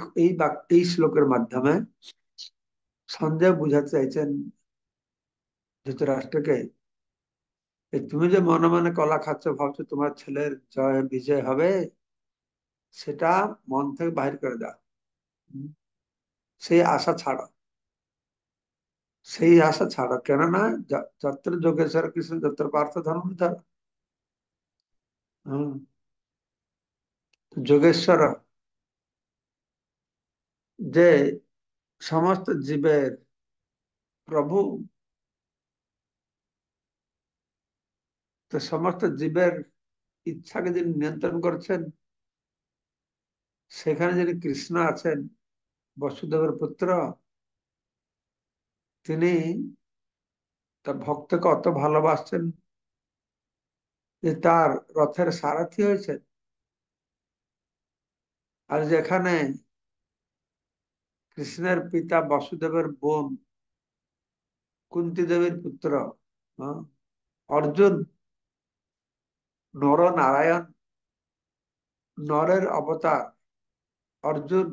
এই শ্লোকের মাধ্যমে সঞ্জয় বুঝাতে চাইছেন ধৃতরাষ্ট্রকে যে তুমি যে মনে মনে কলা খাচ্ছ, ভাবছো তোমার ছেলের জয় বিজয় হবে, সেটা মন থেকে বাহির করে দাও। হুম, সেই আশা ছাড়ো, সেই আশা ছাড়ো, কেননা যত্র যোগেশ্বর কৃষ্ণ যত্র পার্থ ধর্মধর। হম, যোগেশ্বর যে সমস্ত জীবের প্রভু, তো সমস্ত জীবের ইচ্ছাকে যিনি নিয়ন্ত্রণ করছেন, সেখানে যিনি কৃষ্ণ আছেন, বসুদেবের পুত্র, তিনি তার ভক্তকে অত ভালোবাসছেন যে তার রথের সারথি হয়েছে। আর যেখানে কৃষ্ণের পিতা বসুদেবের বোন কুন্তি দেবীর পুত্র, হ্যাঁ, অর্জুন নর নারায়ণ, নরের অবতার অর্জুন,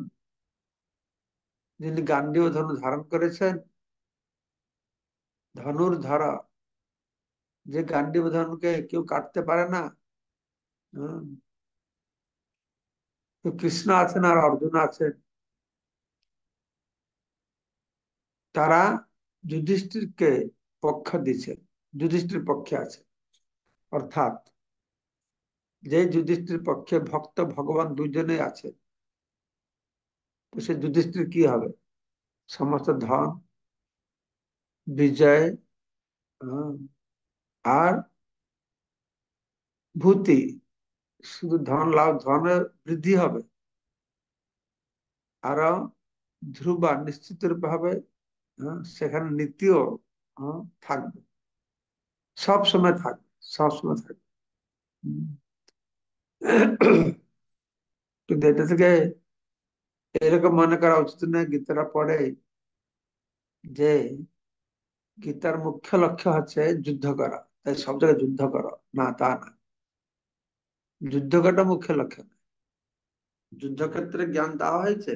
যিনি গান্ডীব ধনু ধারণ করেছেন, ধনুর ধরা, যে গান্ডীব ধনুকে কেউ কাটতে পারে না, হম, তো কৃষ্ণ আছেন আর অর্জুন আছেন, তারা যুধিষ্ঠিরকে পক্ষ দিচ্ছে, যুধিষ্ঠির পক্ষে আছে। অর্থাৎ যে যুধিষ্ঠির পক্ষে ভক্ত ভগবান দুজনেই আছে, তো সে যুধিষ্ঠির কি হবে? সমস্ত ধন, বিজয়, হ্যাঁ, আর ভূতি, শুধু ধন লাভ, ধনের বৃদ্ধি হবে, আরো ধ্রুবা নিশ্চিত রূপে হবে। হ্যাঁ, সেখানে নীতিও, হ্যাঁ, থাকবে, সব সময় থাকবে, সব সময় থাকবে। হুম। কিন্তু এটা থেকে এরকম মনে করা উচিত নয় গীতাটা পড়ে যে গীতার মুখ্য লক্ষ্য হচ্ছে যুদ্ধ করা, তাই সব জায়গায় যুদ্ধ করো, না তা না। যুদ্ধ করাটা মুখ্য লক্ষ্য না। যুদ্ধক্ষেত্রে জ্ঞান দেওয়া হয়েছে,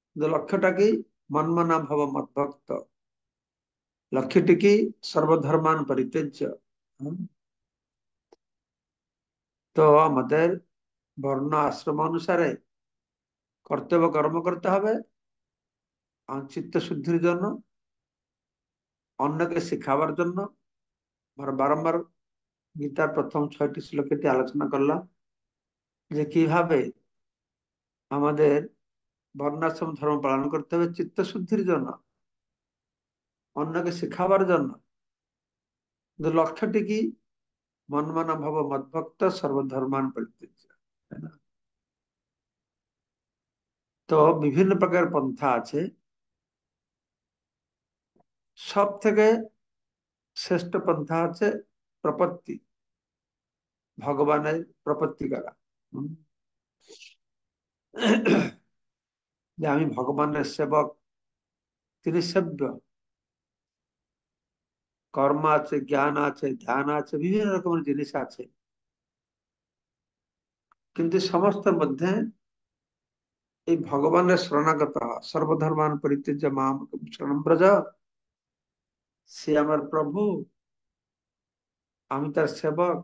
কিন্তু লক্ষ্যটা কি? মন্মনা ভব মদ্ভক্ত। লক্ষ্যটি কি? সর্বধর্মান পরিত্যাজ্য। হুম। তো আমাদের বর্ণ আশ্রম অনুসারে কর্তব্য কর্ম করতে হবে, আর চিত্ত শুদ্ধির জন্য, অন্যকে শিখাবার জন্য। আমরা বারংবার গীতার প্রথম 6টি শ্লোকটি আলোচনা করলাম যে কিভাবে আমাদের বর্ণাশ্রম ধর্ম পালন করতে হবে চিত্ত শুদ্ধির জন্য, অন্যকে শিখাবার জন্য। কিন্তু লক্ষ্যটি কি? মনমানা ভব মদ্ভক্ত সর্বধর্মান পরিত্যাজ্য। তাই না? তো বিভিন্ন প্রকার পন্থা আছে, সব থেকে শ্রেষ্ঠ পন্থা হচ্ছে প্রপত্তি, ভগবানের প্রপত্তি করা। হুম। যে আমি ভগবানের সেবক, তিনি সেব্য। কর্ম আছে, জ্ঞান আছে, ধ্যান আছে, বিভিন্ন রকমের জিনিস আছে, কিন্তু সমস্তের মধ্যে এই ভগবানের শরণাগত হওয়া, সর্বধর্মান পরিত্যাজ্য মাম শরণম ব্রজ, সে আমার প্রভু, আমি তার সেবক।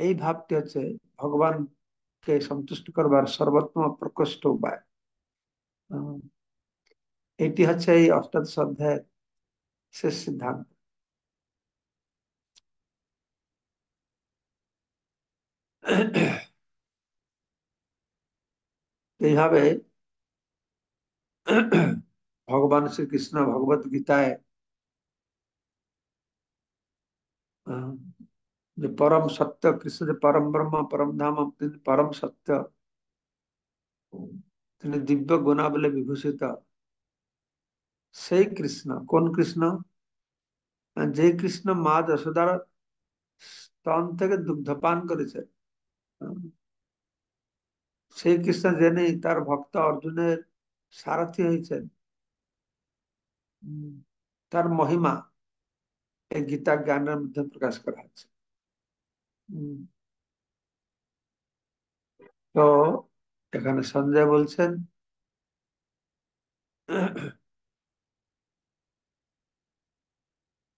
এই ভাবটি হচ্ছে ভগবানকে সন্তুষ্ট করবার সর্বোত্তম প্রকৃষ্ট উপায়। আহ, এটি হচ্ছে এই অষ্টাদশ অধ্যায়ের শেষ সিদ্ধান্ত। এইভাবে ভগবান শ্রীকৃষ্ণ ভগবত গীতায় আহ, যে পরম সত্য কৃষ্ণ, যে পরম ব্রহ্ম পরম ধাম, তিনি পরম সত্য, তিনি দিব্য গুণাবলী বিভূষিত। সেই কৃষ্ণ কোন কৃষ্ণ? যে কৃষ্ণ মা যশোদার স্তন থেকে দুগ্ধ পান করেছে, সেই কৃষ্ণ যিনি তার ভক্ত অর্জুনের সারথি হয়েছেন। উম, তার মহিমা এই গীতা জ্ঞানের মধ্যে প্রকাশ করা হচ্ছে। উম, তো এখানে সঞ্জয় বলছেন,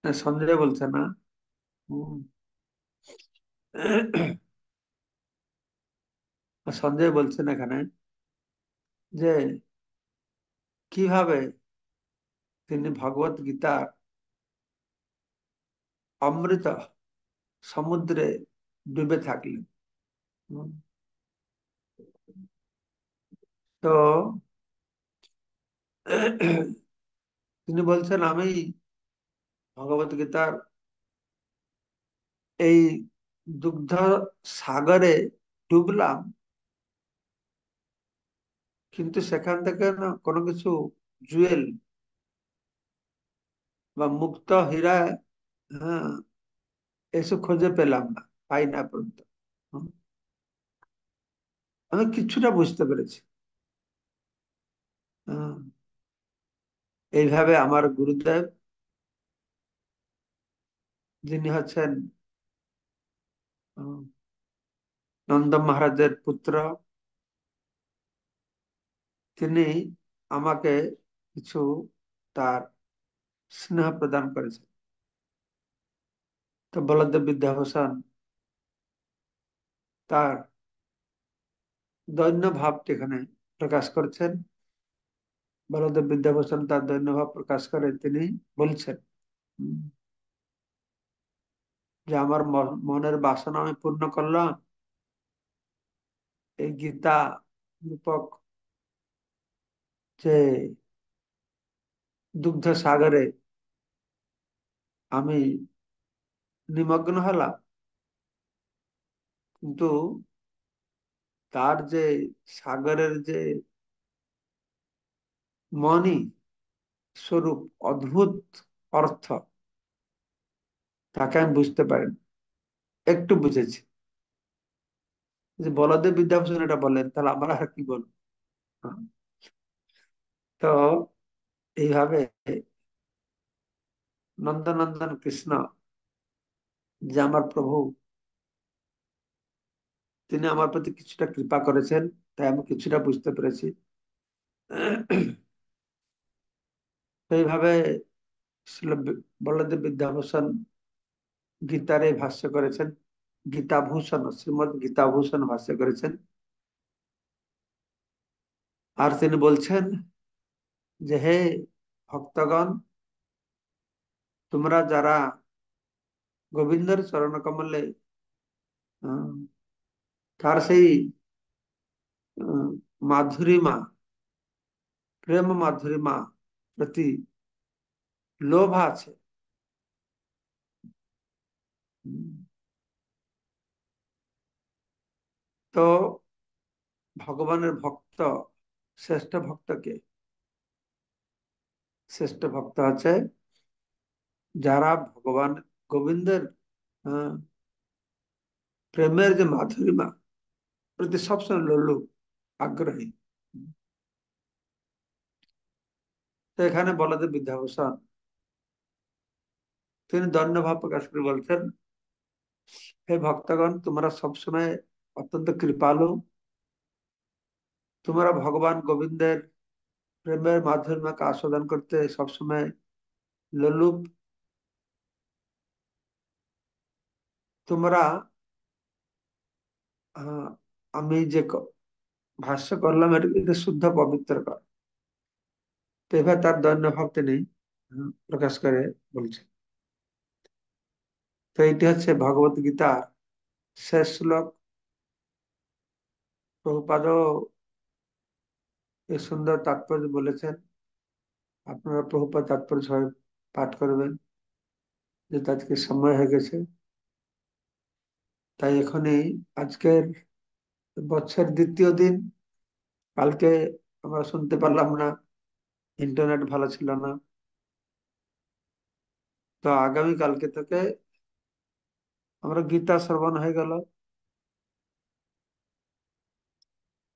সঞ্জয় বলছে না, উম, সঞ্জয় বলছেন এখানে যে কিভাবে তিনি ভগবত গীতার অমৃত সমুদ্রে ডুবে থাকলেন। উম, তো তিনি বলছেন আমি ভগবত গীতার এই দুগ্ধ সাগরে ডুবলাম, কিন্তু সেখান থেকে না কোনো কিছু জুয়েল বা মুক্ত হীরা, হ্যাঁ, এসব খুঁজে পেলাম না, পাই না পর্যন্ত। হুম। আমি কিছুটা বুঝতে পেরেছি। হ্যাঁ, এইভাবে আমার গুরুদেব, যিনি হচ্ছেন হুম, নন্দ মহারাজের পুত্র, তিনি আমাকে কিছু তার স্নেহ প্রদান করেছেন। তো বলদেব বিদ্যাভূষণ তার দৈন্য ভাবটি এখানে প্রকাশ করছেন। বলদেব বিদ্যাভূষণ তার দৈন্য ভাব প্রকাশ করে তিনি বলছেন উম, যে আমার মনের বাসনা আমি পূর্ণ করলাম এই গীতা রূপক যে দুগ্ধ সাগরে আমি নিমগ্ন হলাম, কিন্তু তার যে সাগরের যে মনি স্বরূপ, অদ্ভুত অর্থ, তাকে আমি বুঝতে পারিনি। একটু বুঝেছি যে বলদেব বিদ্যাভূষণ এটা বলেন, তাহলে আমরা আর কি বলবো? হ্যাঁ। তো এইভাবে নন্দনন্দন কৃষ্ণ যে আমার প্রভু, তিনি আমার প্রতি কিছুটা কৃপা করেছেন, তাই আমি কিছুটা বুঝতে পেরেছি। এইভাবে শ্রীল বল্লদেব বিদ্যাভূষণ গীতার এই ভাষ্য করেছেন, গীতাভূষণ, শ্রীমদ গীতাভূষণ ভাষ্য করেছেন। আর তিনি বলছেন যে হে ভক্তগণ, তোমরা যারা গোবিন্দের চরণ কমলে তার সেই মাধুরীমা, প্রেম মাধুরীমা প্রতি লোভ আছে, তো ভগবানের ভক্ত, শ্রেষ্ঠ ভক্তকে, শ্রেষ্ঠ ভক্ত আছে যারা ভগবান গোবিন্দের আহ, প্রেমের যে মাধুরীমা প্রতি সবসময় লোলুপ, আগ্রহী। তো এখানে বলদেব বিদ্যাভূষণ তিনি দৈন্য ভাব প্রকাশ করে বলছেন, হে ভক্তগণ, তোমরা সবসময় অত্যন্ত কৃপালু, তোমরা ভগবান গোবিন্দের প্রেমের মাধুর্যকে আস্বাদন করতে সবসময় লোলুপ। তোমরা আহ, আমি যে ভাষ্য করলাম এটা শুদ্ধ পবিত্র কর। তো এবার তার দৈন্য ভাব তিনি প্রকাশ করে বলছেন। তো এটি হচ্ছে ভগবত গীতার শেষ শ্লোক। প্রভুপাদ এই সুন্দর তাৎপর্য বলেছেন, আপনারা প্রভুপাদ তাৎপর্য সবাই পাঠ করবেন। যে আজকে সময় হয়ে গেছে, তাই এখনই আজকের বছর দ্বিতীয় দিন। কালকে আমরা শুনতে পারলাম না, ইন্টারনেট ভালো ছিল না। তো আগামী কালকে থেকে আমরা গীতা শ্রবণ হয়ে গেল।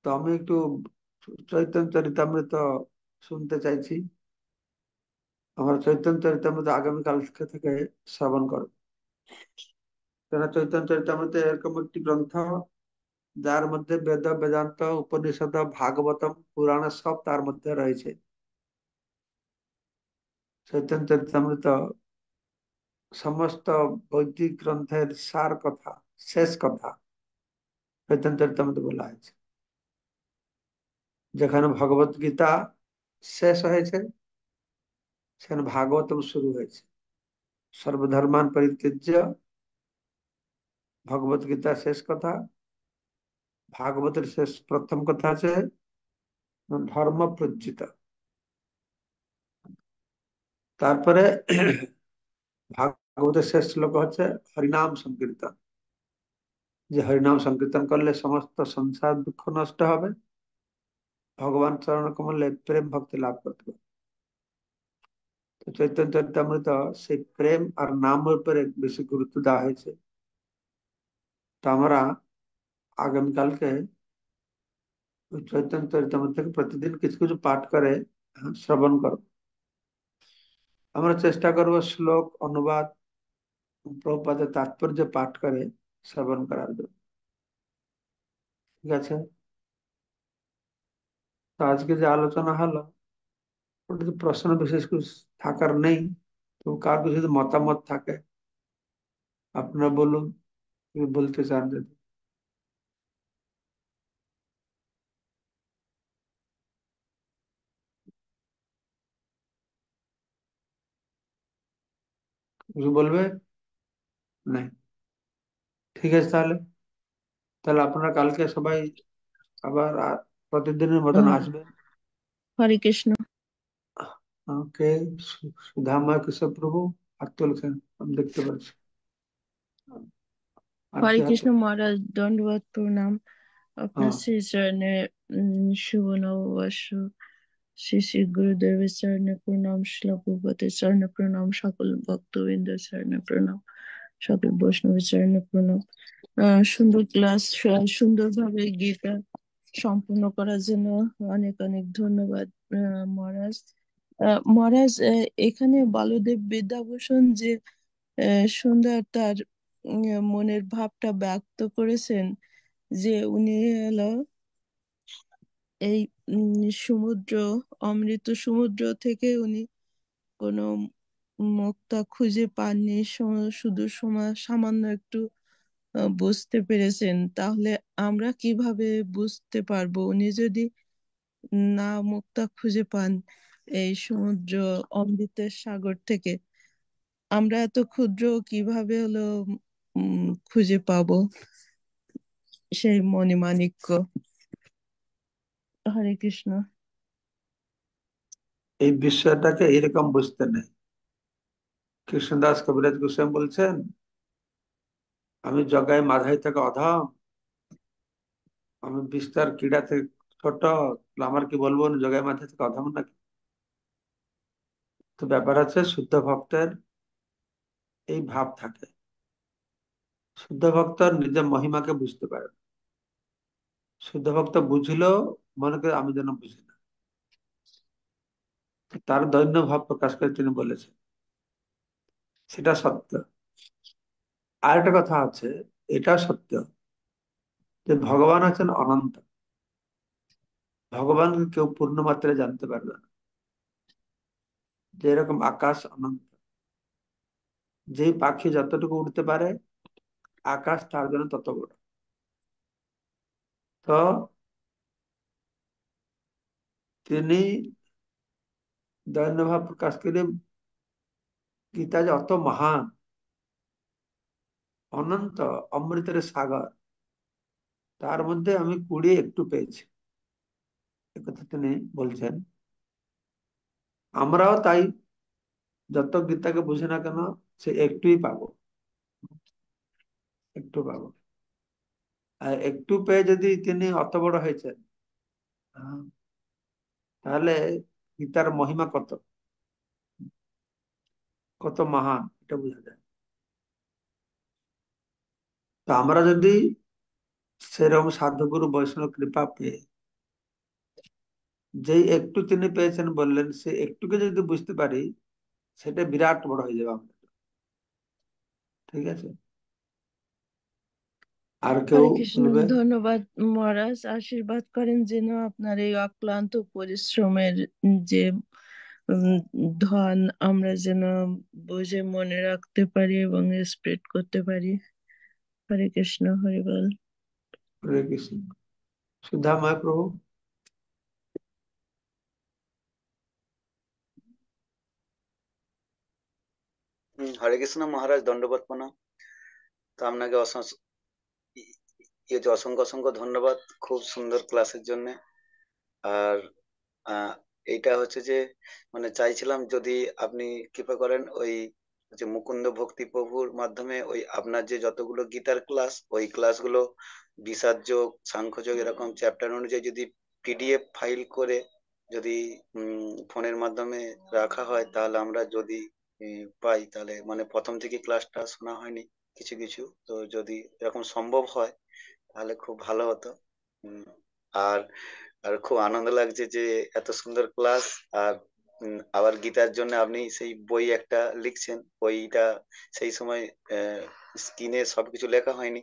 তো আমি একটু চৈতন্য চরিতামৃত শুনতে চাইছি। আমরা চৈতন্য চরিতামৃত আগামী কালকে থেকে শ্রবণ করব। কেন চৈতন্য চরিতামৃত এরকম একটি গ্রন্থ যার মধ্যে বেদ, বেদান্ত, উপনিষদ, ভাগবতম, পুরাণ সব তার মধ্যে রয়েছে। চৈতন্য চরিতামৃত সমস্ত বৈদিক গ্রন্থের সার কথা, শেষ কথা চৈতন্য চরিতামৃত বলা হয়েছে। যেখানে ভগবত গীতা শেষ হয়েছে, সেখানে ভাগবতম শুরু হয়েছে। সর্বধর্মান পরিত্যজ্য, ভগবত গীতা শেষ কথা। ভাগবতের শেষ প্রথম কথা আছে ধর্ম প্রজ্জিত। তারপরে ভাগবতের শেষ শ্লোক হচ্ছে হরিনাম সংকীর্তন, যে হরিনাম সংকীর্তন করলে সমস্ত সংসার দুঃখ নষ্ট হবে, ভগবান চরণ কমলে প্রেম ভক্তি লাভ করতে পারবে। তো চৈতন্য চরিতামৃত সেই প্রেম আর নামের উপরে বেশি গুরুত্ব দেওয়া হয়েছে। তো আমরা আগামীকালকে ওই চৈতন্য চরিতামৃত থেকে প্রতিদিন কিছু কিছু পাঠ করে শ্রবণ করব। আমরা চেষ্টা করব শ্লোক অনুবাদ, প্রভুপাদের তাৎপর্য পাঠ করে শ্রবণ করার জন্য। ঠিক আছে? তো আজকে যে আলোচনা হলো, ওটাতে প্রশ্ন বিশেষ কিছু থাকার নেই। তো কার কিছু যদি মতামত থাকে আপনারা বলুন, কি বলতে চান যদি। কিছু বলবে? নাই? ঠিক আছে, তাহলে তাহলে আপনারা কালকে সবাই আবার প্রতিদিনের মতন আহ, আসবেন। হরে কৃষ্ণ। ওকে, সুধাময় কেশব প্রভু হাত তুলছেন, আমি দেখতে পাচ্ছি। আর হরে কি হাত? কৃষ্ণ মহারাজ, দণ্ডবত প্রণাম। আপনার হ্যাঁ, শ্রীচরণে শুভ নববর্ষ। শ্রী শ্রী গুরুদেবের চরণে প্রণাম, শিল প্রভুপাদের চরণে প্রণাম, সকল ভক্তবৃন্দের চরণে প্রণাম, সকল বৈষ্ণবের চরণে প্রণাম। সুন্দর ক্লাস, সুন্দরভাবে গীতা সম্পূর্ণ করার জন্য অনেক অনেক ধন্যবাদ মহারাজ। মহারাজ, এখানে বলদেব বিদ্যাভূষণ যে সুন্দর তার মনের ভাবটা ব্যক্ত করেছেন, যে উনি হলো এই সমুদ্র, অমৃত সমুদ্র থেকে উনি কোনো মুক্তা খুঁজে পাননি, শুধু সামান্য একটু বুঝতে পেরেছেন। তাহলে আমরা কিভাবে বুঝতে পারবো উনি যদি না মুক্তা খুঁজে পান এই সমুদ্র, অমৃতের সাগর থেকে? আমরা এত ক্ষুদ্র, কিভাবে হলো খুঁজে পাবো সেই মণিমাণিক্য? হরে কৃষ্ণ। এই বিষয়টাকে এরকম বুঝতে নেই। কৃষ্ণদাস কবিরাজ গোস্বামী বলছেন, আমি জগাই মাধাই থেকে অধম, আমি বিস্তার ক্রীড়া থেকে ছোট, তাহলে আমার কি বলবো না জগাই মাধাই থেকে অধম নাকি? তো ব্যাপার আছে, শুদ্ধ ভক্তের এই ভাব থাকে। শুদ্ধ ভক্ত নিজের মহিমাকে বুঝতে পারে না। শুদ্ধ ভক্ত বুঝলেও মনে করে আমি যেন বুঝি না। তার দৈন্য ভাব প্রকাশ করে তিনি বলেছেন, সেটা সত্য। আর একটা কথা আছে, এটা সত্য যে ভগবান আছেন অনন্ত। ভগবানকে কেউ পূর্ণ মাত্রায় জানতে পারবে না। যেরকম আকাশ অনন্ত, যেই পাখি যতটুকু উঠতে পারে, আকাশ তার জন্য তত বড়। তো তিনি দৈন্য ভাব প্রকাশ করে গীতা যে অত মহান, অনন্ত, অমৃতের সাগর, তার মধ্যে আমি কুড়িয়ে একটু পেয়েছি, একথা তিনি বলছেন। আমরাও তাই, যত গীতাকে বুঝি না কেন, সে একটুই পাবো, একটু পাবো। আর একটু পেয়ে যদি তিনি অত বড় হয়েছেন, আহ, তাহলে গীতার মহিমা কত, কত মহান, এটা বোঝা যায়। তো আমরা যদি সেরকম সাধুগুরু বৈষ্ণব কৃপা পেয়ে, যেই একটু তিনি পেয়েছেন বললেন, সে একটুকে যদি বুঝতে পারি, সেটা বিরাট বড় হয়ে যাবে আমাদের। ঠিক আছে? আর কেউ হরে কৃষ্ণ, বলবে? ধন্যবাদ মহারাজ। আশীর্বাদ করেন যেন আপনার এই অক্লান্ত পরিশ্রমের যে উম, ধন আমরা যেন বুঝে মনে রাখতে পারি এবং স্প্রেড করতে পারি। হরে কৃষ্ণ, হরি বল। হরে কৃষ্ণ। সুধাময় প্রভু। হরে কৃষ্ণ মহারাজ, দণ্ডবত প্রণাম। তো আপনাকে ইয়ে যে অসংখ্য অসংখ্য ধন্যবাদ খুব সুন্দর ক্লাসের জন্য। আর আহ, এইটা হচ্ছে যে মানে চাইছিলাম যদি আপনি কৃপা করেন ওই যে মুকুন্দ ভক্তি প্রভুর মাধ্যমে ওই আপনার যে যতগুলো গীতার ক্লাস, ওই ক্লাসগুলো বিষাদ যোগ, সাংখ্য যোগ এরকম চ্যাপ্টার অনুযায়ী যদি পিডিএফ ফাইল করে যদি ফোনের মাধ্যমে রাখা হয়, তাহলে আমরা যদি পাই, তাহলে মানে প্রথম থেকে ক্লাসটা শোনা হয়নি কিছু কিছু, তো যদি এরকম সম্ভব হয় তাহলে খুব ভালো হতো। উম, আর আর খুব আনন্দ লাগছে যে এত সুন্দর ক্লাস। আর আবার গীতার জন্য আপনি সেই বই একটা লিখছেন, বইটা সেই সময় স্ক্রিনে সবকিছু লেখা হয়নি,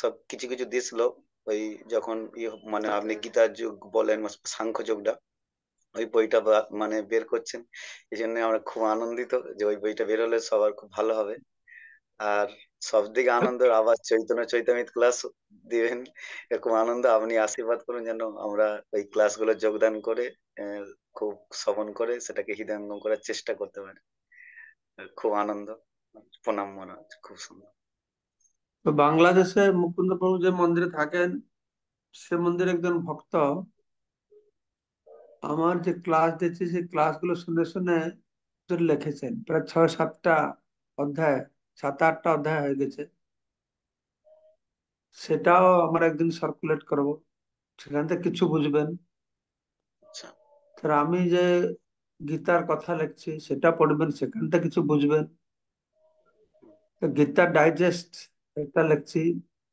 সব কিছু কিছু দিছিল ওই যখন মানে আপনি গীতার যুগ বলেন সাংখ্য যোগটা, ওই বইটা মানে বের করছেন। এই জন্য আমরা খুব আনন্দিত যে ওই বইটা বের হলে সবার খুব ভালো হবে। আর সব থেকে আনন্দ আবার চৈতন্য চৈতামিত ক্লাস দিবেন, এরকম আনন্দ। আপনি আশীর্বাদ করুন যেন আমরা ওই ক্লাসগুলো যোগদান করে খুব শ্রবণ করে সেটাকে হৃদয়ঙ্গম করার চেষ্টা করতে পারি। খুব আনন্দ। প্রণাম মহারাজ, খুব সুন্দর। তো বাংলাদেশে মুকুন্দ প্রভু যে মন্দিরে থাকেন, সে মন্দিরে একজন ভক্ত আমার যে ক্লাস দিচ্ছি সেই ক্লাসগুলো শুনে শুনে হুজুর লিখেছেন প্রায় 6-7টা অধ্যায়, 7-8টা অধ্যায় হয়ে গেছে। সেটাও আমরা একদিন সার্কুলেট করব, সেখান থেকে কিছু বুঝবেন। আচ্ছা। তার আমি যে গীতার কথা লিখছি সেটা পড়বেন, সেখান থেকে কিছু বুঝবেন। তো গীতার ডাইজেস্ট একটা লিখছি,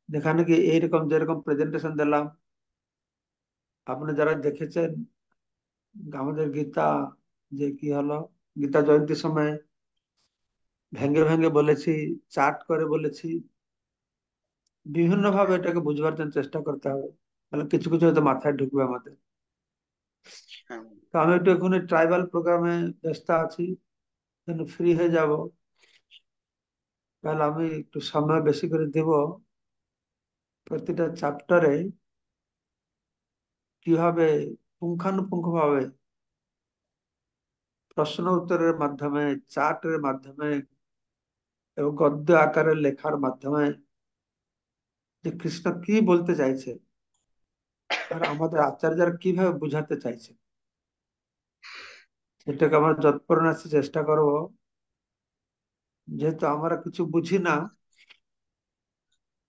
যেখানে কি এইরকম যেরকম প্রেজেন্টেশন দিলাম, আপনি যারা দেখেছেন আমাদের গীতা যে কি হলো, গীতা জয়ন্তীর সময় ভেঙে ভেঙে বলেছি, চার্ট করে বলেছি, বিভিন্ন ভাবে এটাকে বুঝবার জন্য চেষ্টা করতে হবে, তাহলে কিছু কিছু হয়তো মাথায় ঢুকবে আমাদের। হ্যাঁ। তো আমি একটু এখন ট্রাইবাল প্রোগ্রামে ব্যস্ত আছি, ফ্রি হয়ে যাব, তাহলে আমি একটু সময় বেশি করে দেব প্রতিটা চ্যাপ্টারে কিভাবে পুঙ্খানুপুঙ্খ ভাবে প্রশ্ন উত্তরের মাধ্যমে, চার্টের মাধ্যমে এবং গদ্য আকারে লেখার মাধ্যমে যে কৃষ্ণ কি বলতে চাইছে আর আমাদের আচার্যরা কিভাবে বুঝাতে চাইছে, সেটাকে আমরা যৎপরোনাস্তি চেষ্টা করব। যেহেতু আমরা কিছু বুঝি না,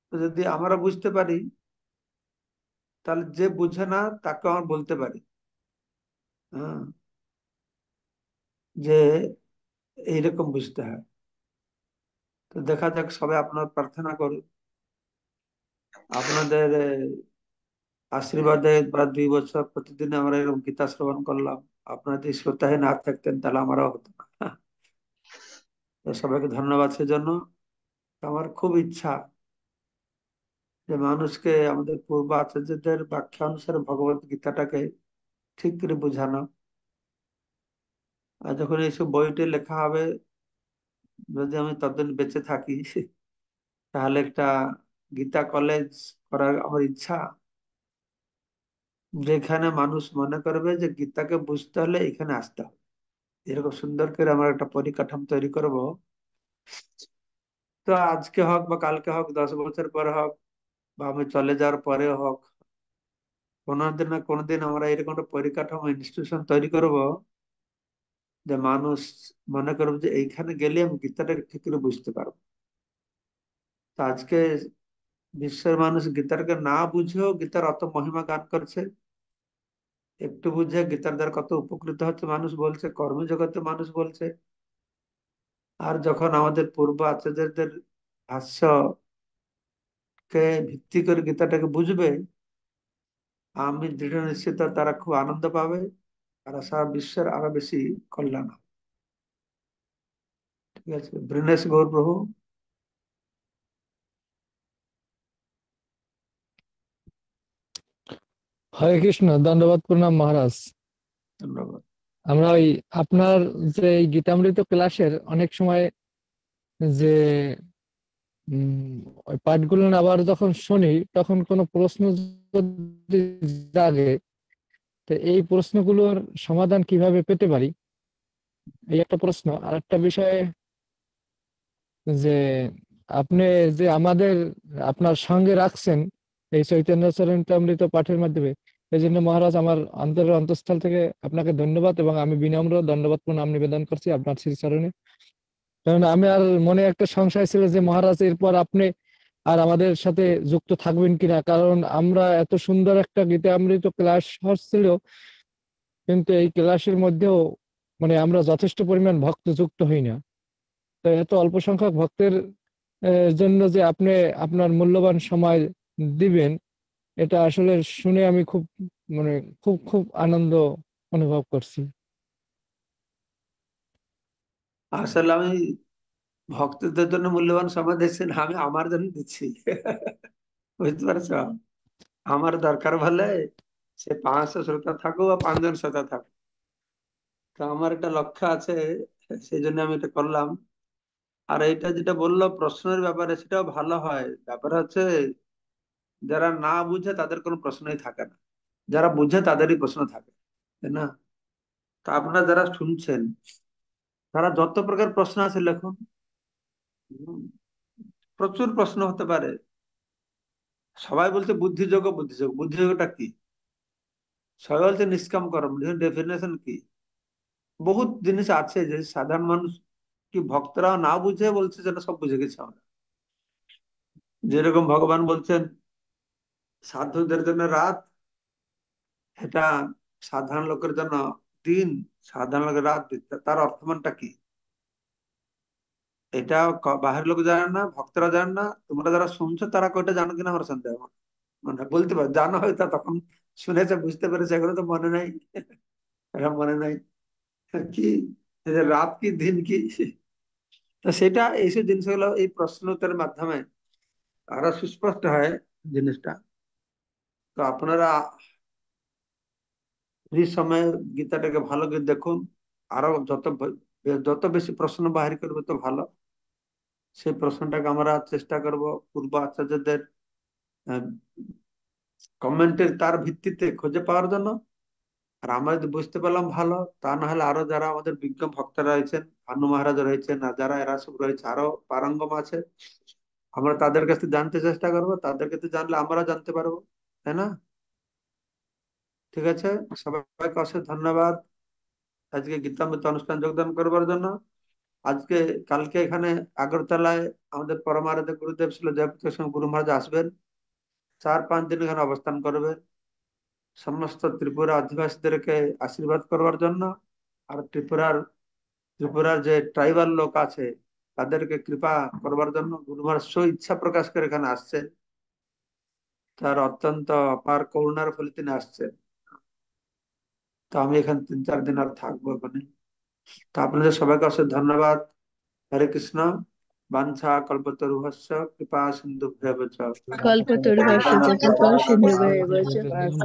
তো যদি আমরা বুঝতে পারি তাহলে যে বুঝে না তাকে আমরা বলতে পারি, হ্যাঁ, যে এইরকম বুঝতে হয়। তো দেখা যাক, সবাই আপনার প্রার্থনা করুন, আপনাদের আশীর্বাদে প্রায় 2 বছর প্রতিদিন আমরা এরকম গীতা শ্রবণ করলাম। আপনারা যদি শ্রোতায় না থাকতেন তাহলে আমারও হতো না। তো সবাইকে ধন্যবাদ সেজন্য। আমার খুব ইচ্ছা যে মানুষকে আমাদের পূর্ব আচার্যদের ব্যাখ্যা অনুসারে ভগবত গীতাটাকে ঠিক করে বোঝানো। আর যখন এইসব বইটি লেখা হবে, যদি আমি ততদিন বেঁচে থাকি, তাহলে একটা গীতা কলেজ করার আমার ইচ্ছা, যেখানে মানুষ মনে করবে যে গীতাকে বুঝতে হলে এখানে আসতে হবে। এরকম সুন্দর করে আমরা একটা পরিকাঠামো তৈরি করব। তো আজকে হোক বা কালকে হোক, 10 বছর পরে হোক, বা আমি চলে যাওয়ার পরে হোক, কোনোদিন না কোনোদিন আমরা এরকম একটা পরিকাঠামো ইনস্টিটিউশন তৈরি করব, যে মানুষ মনে করবে যে এইখানে গেলে আমি গীতাটাকে ঠিক করে বুঝতে পারবো। তো আজকে বিশ্বের মানুষ গীতাটাকে না বুঝেও গীতার অত মহিমা গান করছে, একটু বুঝে গীতার দ্বারা কত উপকৃত হচ্ছে মানুষ বলছে, কর্মজগতে মানুষ বলছে। আর যখন আমাদের পূর্ব আচার্যদের ভাষ্যকে ভিত্তি করে গীতাটাকে বুঝবে, আমি দৃঢ় নিশ্চিত তারা খুব আনন্দ পাবে, আর সারা বিশ্বের আরো বেশি কল্যাণ হবে। ঠিক আছে, বৃন্দেশ গৌর প্রভু। হরে কৃষ্ণ, দণ্ডবত প্রণাম মহারাজ। ধন্যবাদ। আমরা ওই আপনার যে এই গীতামৃত ক্লাসের অনেক সময় যে ওই পাঠগুলো আবার যখন শুনি, তখন কোনো প্রশ্ন যদি জাগে, তো এই প্রশ্নগুলোর সমাধান কিভাবে পেতে পারি, এই একটা প্রশ্ন। আর একটা বিষয় যে আপনি যে আমাদের আপনার সঙ্গে রাখছেন এই চৈতন্য চরিতামৃত পাঠের মাধ্যমে, এই জন্য মহারাজ আমার অন্তরের অন্তঃস্থল থেকে আপনাকে ধন্যবাদ, এবং আমি বিনম্র দণ্ডবত প্রণাম নিবেদন করছি আপনার শ্রীচরণে। কারণ আমি আর মনে একটা সংশয় ছিল যে মহারাজ এরপর আপনি আর আমাদের সাথে যুক্ত থাকবেন কিনা, কারণ আমরা এত সুন্দর একটা গীতামৃত ক্লাস হচ্ছিল, কিন্তু এই ক্লাসের মধ্যেও মানে আমরা যথেষ্ট পরিমাণ ভক্ত যুক্ত হই না। তো এত অল্প সংখ্যক ভক্তের জন্য যে আপনি আপনার মূল্যবান সময় দিবেন, এটা আসলে শুনে আমি খুব মানে খুব খুব আনন্দ অনুভব করছি। আসলে আমি ভক্তদের জন্য মূল্যবান সময় দিচ্ছি না, আমি আমার জন্য দিচ্ছি। বুঝতে পারছো? আমার দরকার হলে সে 500 শ্রোতা থাকুক বা 5 জন শ্রোতা থাকুক, তো আমার একটা লক্ষ্য আছে, সেই জন্য আমি এটা করলাম। আর এটা যেটা বললো প্রশ্নের ব্যাপারে, সেটাও ভালো হয়। ব্যাপার হচ্ছে যারা না বুঝে তাদের কোনো প্রশ্নই থাকে না, যারা বুঝে তাদেরই প্রশ্ন থাকে, তাই না? তা আপনারা যারা শুনছেন, তারা যত প্রকার প্রশ্ন আছে লেখুন। হুম, প্রচুর প্রশ্ন হতে পারে। সবাই বলছে বুদ্ধিযোগ, বুদ্ধিযোগ, বুদ্ধিযোগটা কি? সবাই বলছে নিষ্কাম কর্ম, ডেফিনেশন কি? বহুত জিনিস আছে যে সাধারণ মানুষ কি ভক্তরা না বুঝে বলছে, যেটা সব বুঝে গেছে আমরা। যেরকম ভগবান বলছেন সাধুদের জন্য রাত, এটা সাধারণ লোকের জন্য দিন, সাধারণ লোকের রাত। তার অর্থমানটা কি এটা বাহির লোক জানে না, ভক্তরা জানে না। তোমরা যারা শুনছো তারা কয়টা জানো কিনা আমার সন্দেহ। মানে বলতে পারো জানা হয়তো, তখন শুনেছে বুঝতে পেরেছে, এগুলো তো মনে নাই। এরা মনে নাই কি এই যে রাত কি দিন কি। তো সেটা এইসব জিনিসগুলো এই প্রশ্ন উত্তরের মাধ্যমে আরো সুস্পষ্ট হয় জিনিসটা। তো আপনারা ফ্রি সময়ে গীতাটাকে ভালো করে দেখুন। আরো যত বেশি প্রশ্ন বাহির করবে তো ভালো। সেই প্রশ্নটাকে আমরা চেষ্টা করব পূর্ব আচার্যদের কমেন্টের তার ভিত্তিতে খুঁজে পাওয়ার জন্য। আর আমরা যদি বুঝতে পারলাম ভালো, তা না হলে আরো যারা আমাদের বিজ্ঞ ভক্তরা রয়েছেন, ভানু মহারাজ রয়েছেন, আর যারা এরা সব রয়েছে আরো পারঙ্গম আছে, আমরা তাদের কাছে জানতে চেষ্টা করবো। তাদের কাছে জানলে আমরা জানতে পারবো, তাই না? ঠিক আছে, সবাইকে অশেষ ধন্যবাদ আজকে গীতামৃত অনুষ্ঠান যোগদান করবার জন্য। আজকে কালকে এখানে আগরতলায় আমাদের পরমারাধ্য গুরুদেব ছিল জয়প্রকাশ গুরু মহারাজ আসবেন, 4-5 দিন এখানে অবস্থান করবেন সমস্ত ত্রিপুরা আদিবাসীদেরকে আশীর্বাদ করবার জন্য। আর ত্রিপুরার যে ট্রাইবাল লোক আছে তাদেরকে কৃপা করবার জন্য গুরু মহারাজ স্ব ইচ্ছা প্রকাশ করে এখানে আসছেন। তার অত্যন্ত অপার করুণার ফলে তিনি আসছেন। তো আমি এখানে 3-4 দিন আর থাকবো ওখানে। তো আপনাদের সবাইকে অশেষ ধন্যবাদ। হরে কৃষ্ণ। বাঞ্ছা কল্পতরুভস্য কৃপা সিন্ধুভ্যেব চ কল্পতরুভ্যশ্চ কৃপা সিন্ধুভ্যেব চ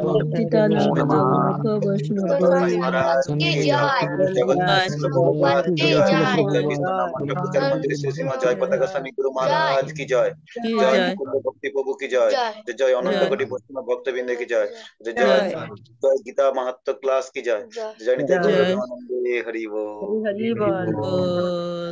পতিতানাং ভাই বৈষ্ণবেভ্যো মহারাজ কি জয়, জগন্নাথ প্রভুপাদ কি জয়, জয় বিশ্বনাথ মন্ডল প্রচার মন্দিরে শ্রী শ্রীমৎ জয় পতাকা স্বামী গুরু মহারাজ কি জয়, কি জয় জয় মুকুন্দ ভক্তি প্রভু কি জয়, জয় অনন্ত জয় কোটি বৈষ্ণব ভক্তবৃন্দ কি জয়, জয় জয় জয় গীতা মাহাত্ম্য ক্লাস কি জয়, জয় নিতাই গৌর জয় প্রেমানন্দে হরি বল। হরি বল।